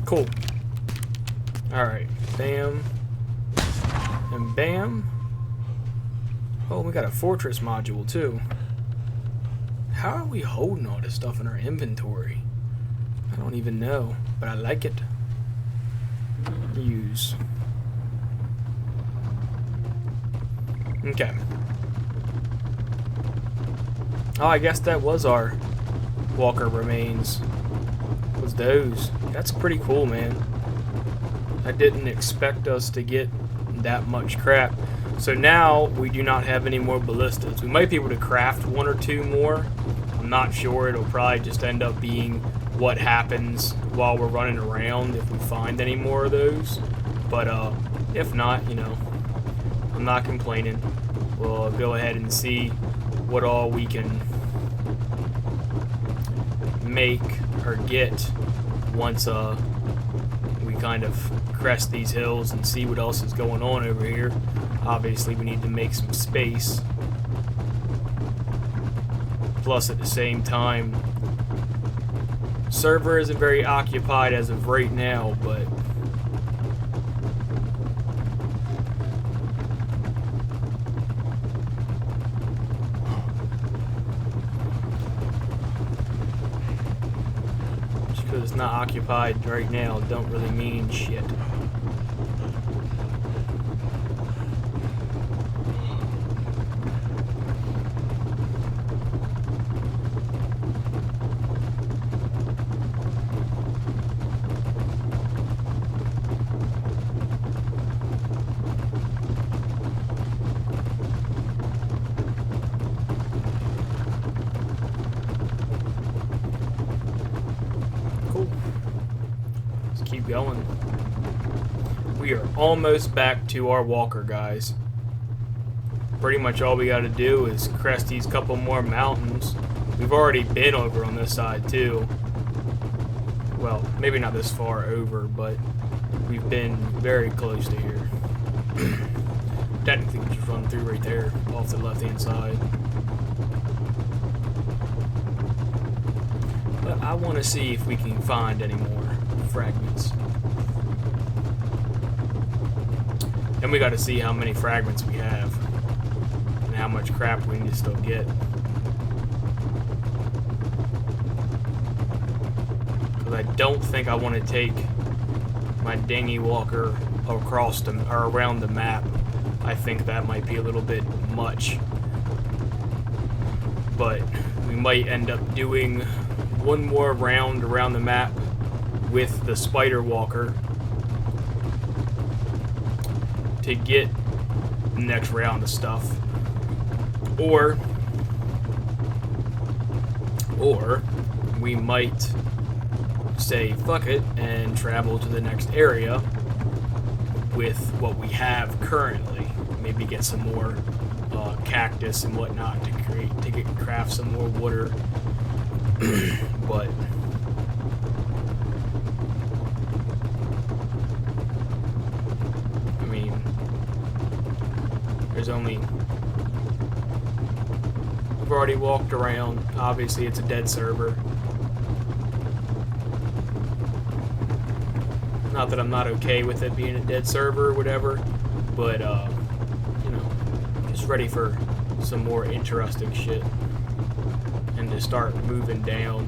cool. Alright, bam, and bam. Oh, we got a fortress module too. How are we holding all this stuff in our inventory? I don't even know, but I like it. Use. Okay. Oh, I guess that was our walker remains. Was those. That's pretty cool, man. I didn't expect us to get that much crap. So now we do not have any more ballistas. We might be able to craft one or two more. I'm not sure. It'll probably just end up being what happens while we're running around if we find any more of those. But if not, you know, I'm not complaining. We'll go ahead and see what all we can make or get once we kind of crest these hills and see what else is going on over here. Obviously we need to make some space, plus at the same time server isn't very occupied as of right now, but just because it's not occupied right now don't really mean shit. Keep going. We are almost back to our walker, guys. Pretty much all we got to do is crest these couple more mountains. We've already been over on this side too. Well, maybe not this far over, but we've been very close to here. Technically, we just run through right there off the left-hand side. But I want to see if we can find any more fragments. And we got to see how many fragments we have and how much crap we need to still get. Because I don't think I want to take my dinghy walker across the, or around the map. I think that might be a little bit much. But we might end up doing one more round around the map with the spider walker to get the next round of stuff, or we might say fuck it and travel to the next area with what we have currently. Maybe get some more cactus and whatnot to craft some more water. But I mean, there's only, we've already walked around. Obviously it's a dead server. Not that I'm not okay with it being a dead server or whatever, but you know, just ready for some more interesting shit. And to start moving down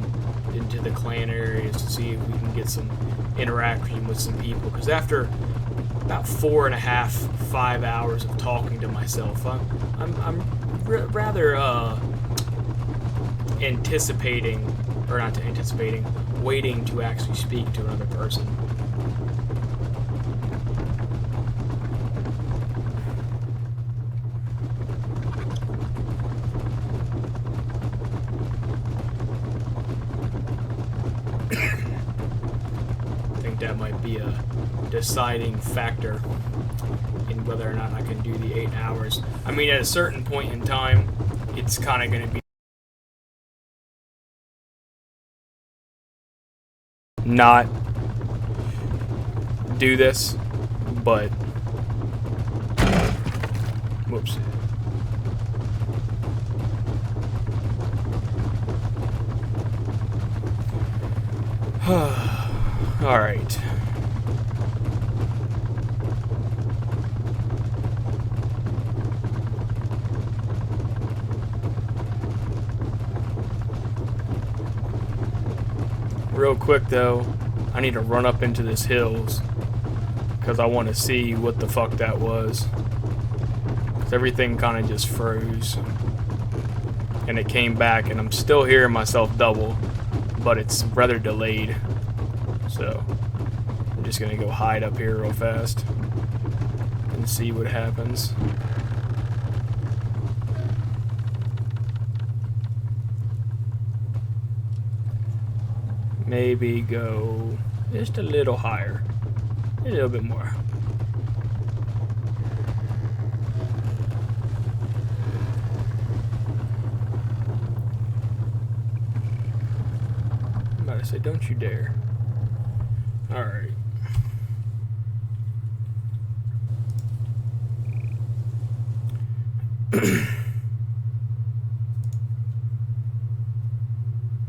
into the clan areas to see if we can get some interaction with some people. Because after about 4.5, 5 hours of talking to myself, I'm rather anticipating, or not anticipating, waiting to actually speak to another person. That might be a deciding factor in whether or not I can do the 8 hours. I mean, at a certain point in time, it's kind of going to be not do this, but whoops. All right. Real quick though, I need to run up into this hills because I want to see what the fuck that was. 'Cause everything kind of just froze and it came back, and I'm still hearing myself double, but it's rather delayed. So I'm just gonna go hide up here real fast and and see what happens. Maybe go just a little higher. A little bit more. I'm about to say, don't you dare. Alright.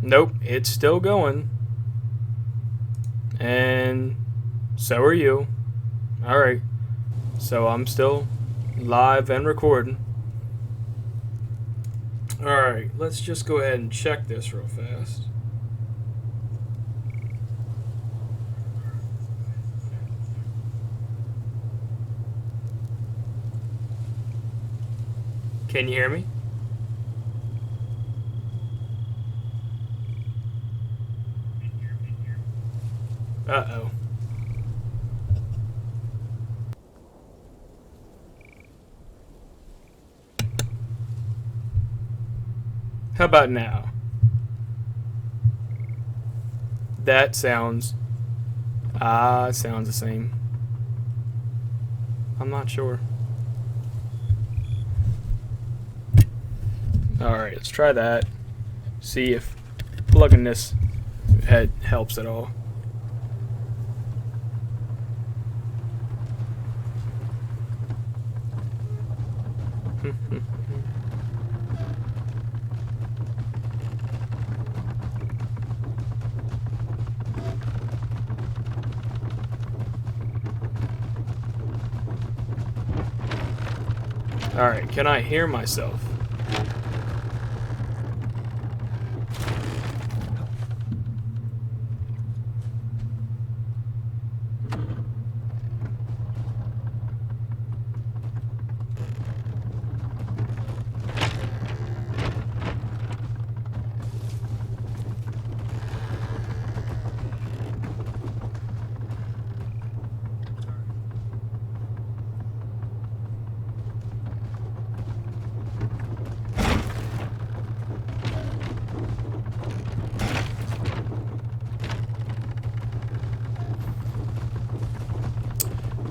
Nope, it's still going. And so are you. Alright. So I'm still live and recording. Alright, let's just go ahead and check this real fast. Can you hear me? Uh-oh. How about now? That sounds the same. I'm not sure. Alright, let's try that. See if plugging this head helps at all. Alright, can I hear myself?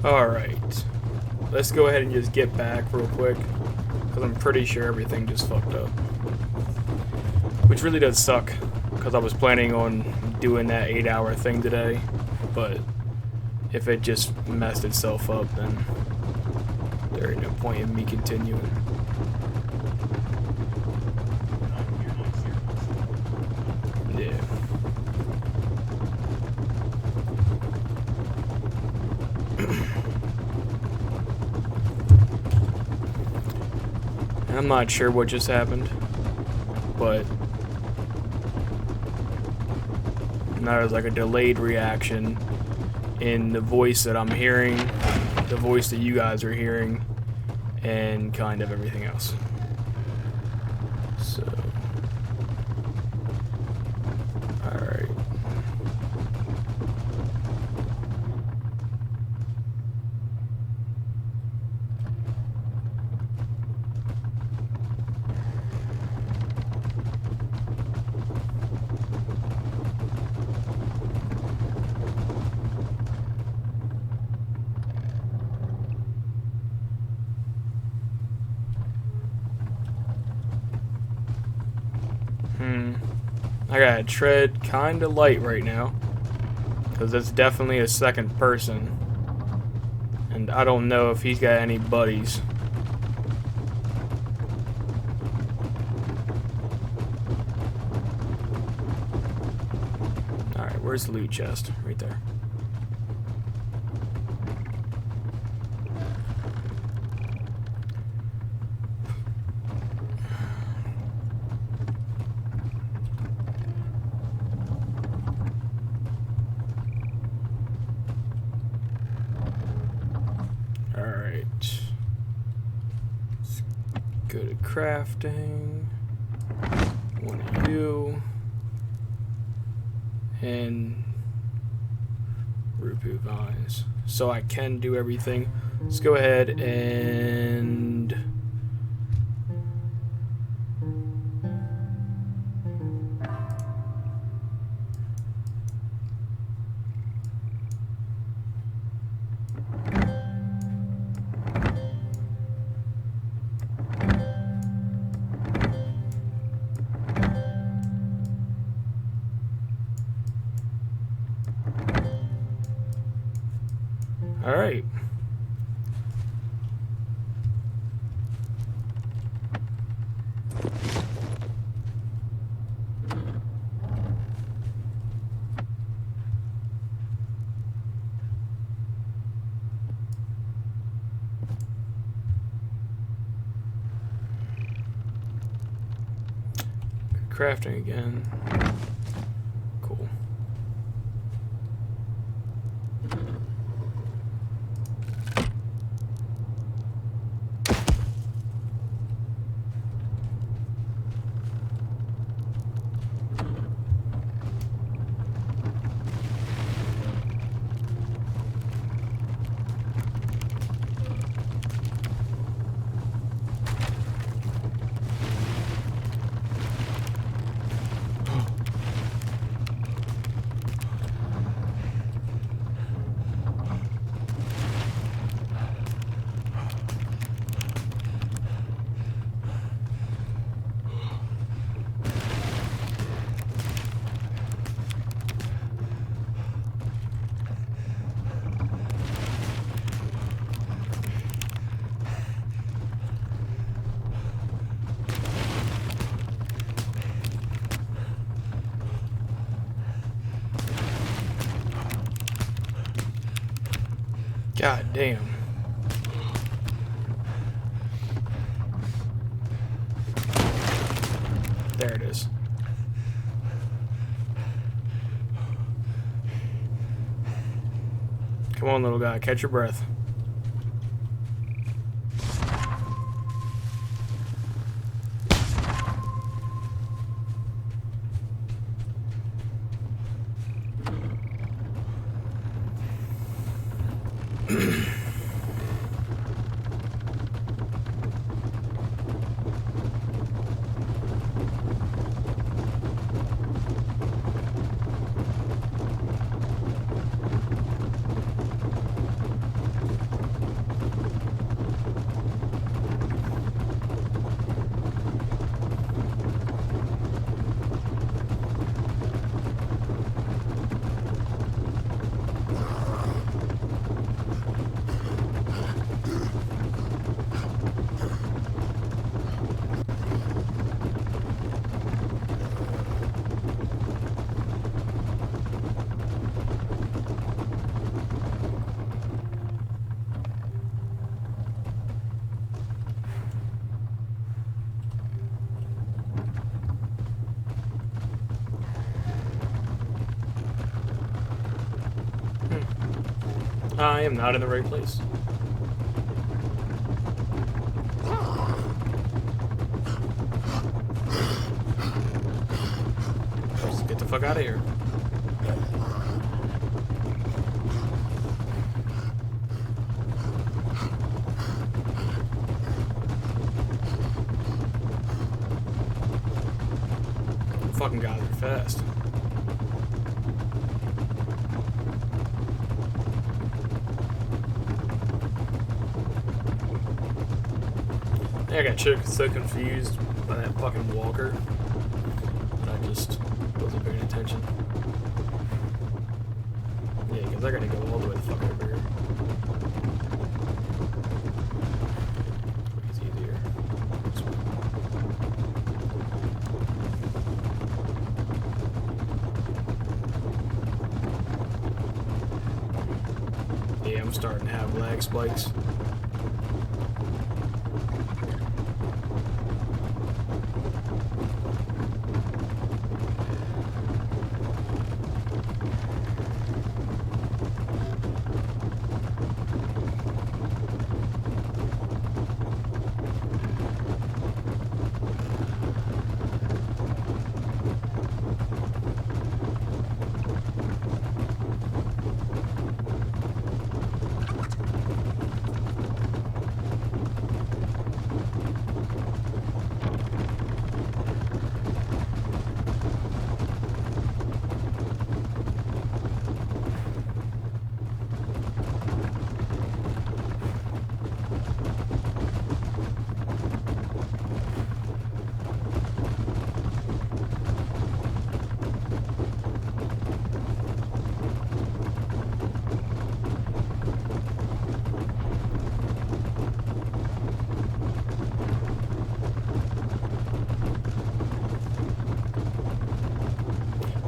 Alright, let's go ahead and just get back real quick, because I'm pretty sure everything just fucked up. Which really does suck, because I was planning on doing that 8-hour thing today, but if it just messed itself up, then there ain't no point in me continuing. Yeah. I'm not sure what just happened, but there was like a delayed reaction in the voice that I'm hearing, the voice that you guys are hearing, and kind of everything else. So, alright. I gotta tread kinda light right now, because it's definitely a second person, and I don't know if he's got any buddies. Alright, where's the loot chest? Right there. Go to crafting. One of you. And Rupu vines. So I can do everything. Let's go ahead and... Alright. Crafting again. Cool. God damn. There it is. Come on, little guy, catch your breath. I am not in the right place. Just get the fuck out of here. Fucking got there fast. I got so confused by that fucking walker that I just wasn't paying attention. Yeah, because I gotta go all the way the fuck over here. It's easier. Yeah, I'm starting to have lag spikes.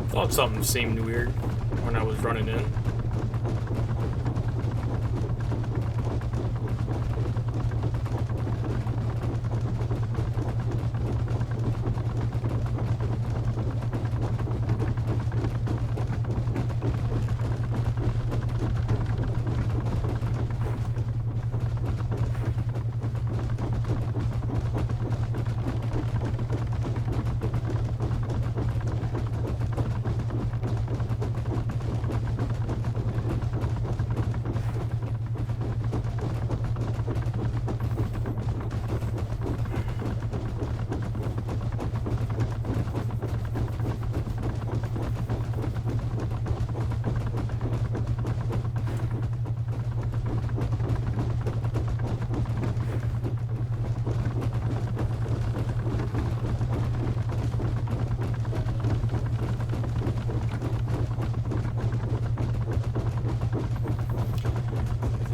Thought something seemed weird when I was running in.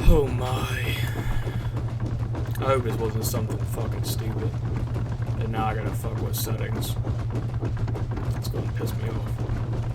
Oh my. I hope this wasn't something fucking stupid. And now I gotta fuck with settings. It's gonna piss me off.